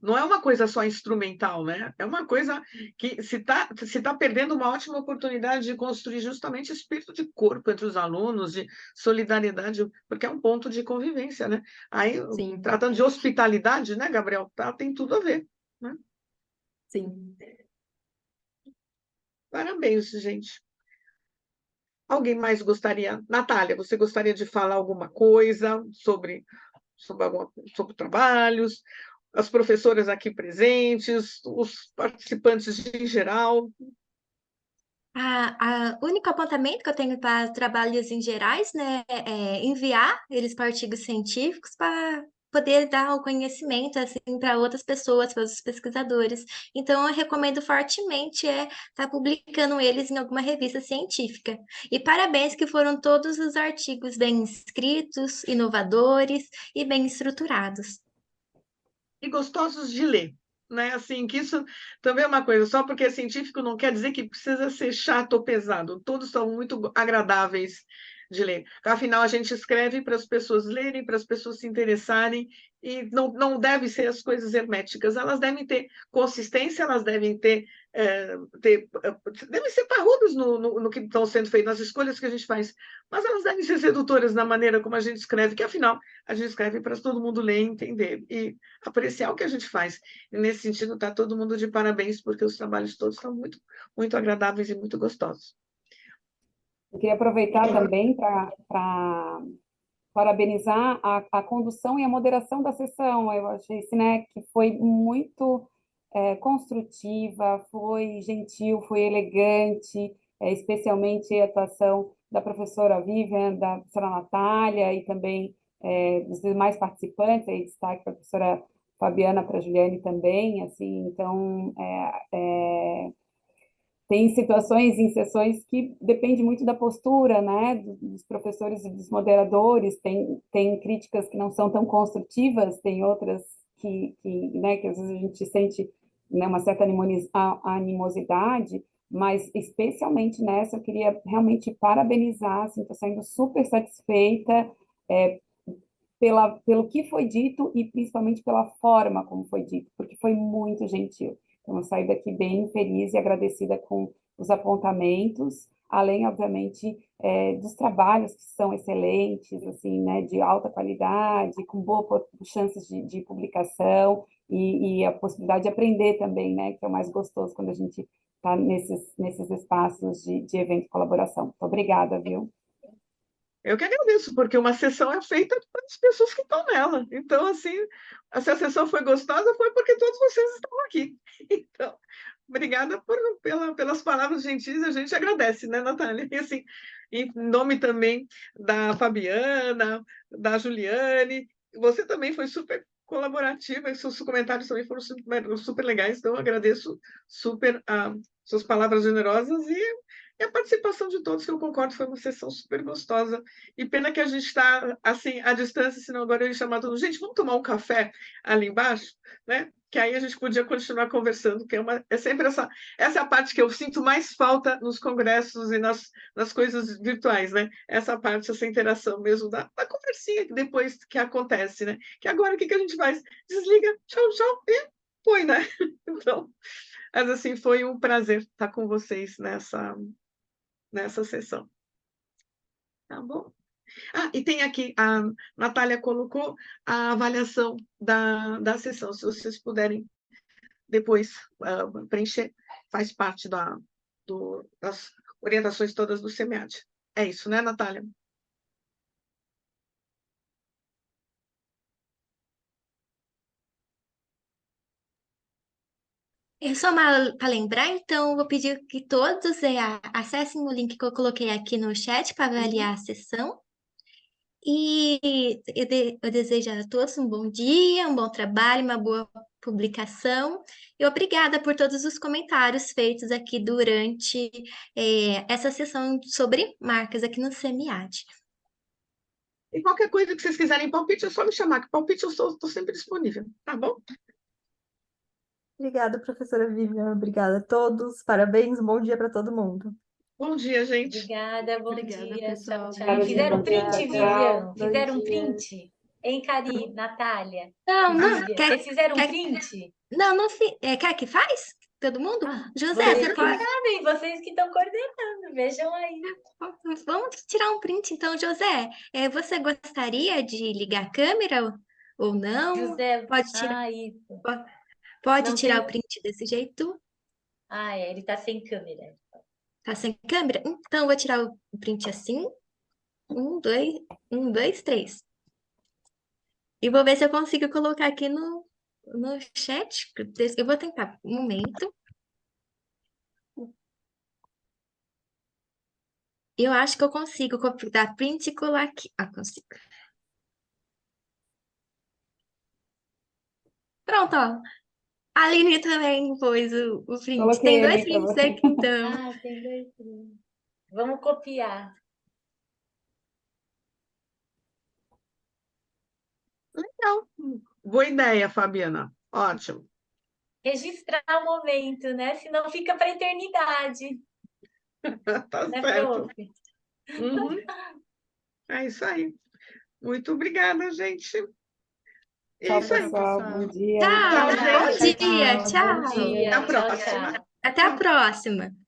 Não é uma coisa só instrumental, né? É uma coisa que se tá perdendo uma ótima oportunidade de construir justamente espírito de corpo entre os alunos, de solidariedade, porque é um ponto de convivência, né? Aí, Sim. tratando de hospitalidade, né, Gabriel? Tem tudo a ver, né? Sim. Parabéns, gente. Alguém mais gostaria? Natália, você gostaria de falar alguma coisa sobre trabalhos? As professoras aqui presentes, os participantes em geral? O único apontamento que eu tenho para trabalhos em gerais, né, é enviar eles para artigos científicos para poder dar o conhecimento assim para outras pessoas, para os pesquisadores. Então, eu recomendo fortemente estar publicando eles em alguma revista científica. E parabéns que foram todos os artigos bem escritos, inovadores e bem estruturados. E gostosos de ler, né? Assim, que isso também é uma coisa, só porque é científico não quer dizer que precisa ser chato ou pesado, todos são muito agradáveis de ler. Afinal, a gente escreve para as pessoas lerem, para as pessoas se interessarem, e não deve ser as coisas herméticas, elas devem ter consistência, elas devem ter devem ser parrudas no que estão sendo feito, nas escolhas que a gente faz, mas elas devem ser sedutoras na maneira como a gente escreve, que afinal a gente escreve para todo mundo ler, entender e apreciar o que a gente faz. E nesse sentido, está todo mundo de parabéns, porque os trabalhos todos estão muito, muito agradáveis e muito gostosos. Eu queria aproveitar também para parabenizar a condução e a moderação da sessão. Eu achei né, que foi muito construtiva, foi gentil, foi elegante, especialmente a atuação da professora Vivian, da professora Natália e também dos demais participantes, aí destaque para a professora Fabiana, para a Juliane também, assim, então tem situações em sessões que depende muito da postura, né, dos professores e dos moderadores, tem críticas que não são tão construtivas, tem outras né, que às vezes a gente sente, né, uma certa animosidade, mas especialmente nessa eu queria realmente parabenizar, assim, estou saindo super satisfeita pelo que foi dito e principalmente pela forma como foi dito, porque foi muito gentil. Então, eu saí daqui bem feliz e agradecida com os apontamentos, além, obviamente, dos trabalhos que são excelentes, assim, né, de alta qualidade, com boas chances de publicação e a possibilidade de aprender também, né, que é o mais gostoso quando a gente está nesses espaços de evento e colaboração. Muito obrigada, viu? Eu que agradeço, porque uma sessão é feita pelas pessoas que estão nela. Então, assim, se a sessão foi gostosa, foi porque todos vocês estão aqui. Então, obrigada pelas palavras gentis, a gente agradece, né, Natália? E, assim, em nome também da Fabiana, da Juliane, você também foi super colaborativa, e seus comentários também foram super legais, então eu agradeço super suas palavras generosas e a participação de todos, que eu concordo, foi uma sessão super gostosa. E pena que a gente está, assim, à distância, senão agora eu ia chamar todo mundo. Gente, vamos tomar um café ali embaixo, né? Que aí a gente podia continuar conversando, que é sempre essa é a parte que eu sinto mais falta nos congressos e nas coisas virtuais, né? Essa parte, essa interação mesmo da conversinha que depois que acontece, né? Que agora o que a gente faz? Desliga, tchau, tchau, e põe, né? Então, mas assim, foi um prazer estar com vocês nessa sessão. Tá bom? E tem aqui, a Natália colocou a avaliação da sessão, se vocês puderem depois preencher, faz parte das orientações todas do SEMEAD. É isso, né, Natália? Só para lembrar, então, eu vou pedir que todos acessem o link que eu coloquei aqui no chat para avaliar a sessão. E eu desejo a todos um bom dia, um bom trabalho, uma boa publicação. E obrigada por todos os comentários feitos aqui durante essa sessão sobre marcas aqui no SEMEAD. E qualquer coisa que vocês quiserem palpite, é só me chamar, que palpite eu estou sempre disponível, tá bom? Obrigada, professora Vivian. Obrigada a todos. Parabéns. Bom dia para todo mundo. Bom dia, gente. Obrigada, bom Obrigada, dia. pessoal. Tchau, Bom tchau. dia. Fizeram print, Tchau. Vivian? Bom Fizeram dia. print? Hein, Cari, Natália? Não, Vivian, vocês fizeram print? Não quer que faz? Todo mundo? José, Vocês você que pode... sabem, vocês que estão coordenando, vejam aí. Vamos tirar um print, então, José. Você gostaria de ligar a câmera ou não? José, Pode tirar, isso. pode Não tirar tem- o print desse jeito? ele está sem câmera. Tá sem câmera? Então, eu vou tirar o print assim. 1, 2, 3. E vou ver se eu consigo colocar aqui no chat. Eu vou tentar. Um momento. Eu acho que eu consigo dar print e colar aqui. Consigo. Pronto, ó. A Aline também pôs o print. Coloquei Tem dois ali para prints você. aqui, então. Tem dois prints. Vamos copiar. Legal. Boa ideia, Fabiana. Ótimo. Registrar o momento, né? Senão fica para a eternidade. Tá Né, certo. prof? Uhum. É isso aí. Muito obrigada, gente. É Tchau, isso aí. pessoal. Bom dia. Tchau, Tchau, bom gente. dia, Bom tchau. dia. Dia, Até a próxima. tchau. Até a próxima!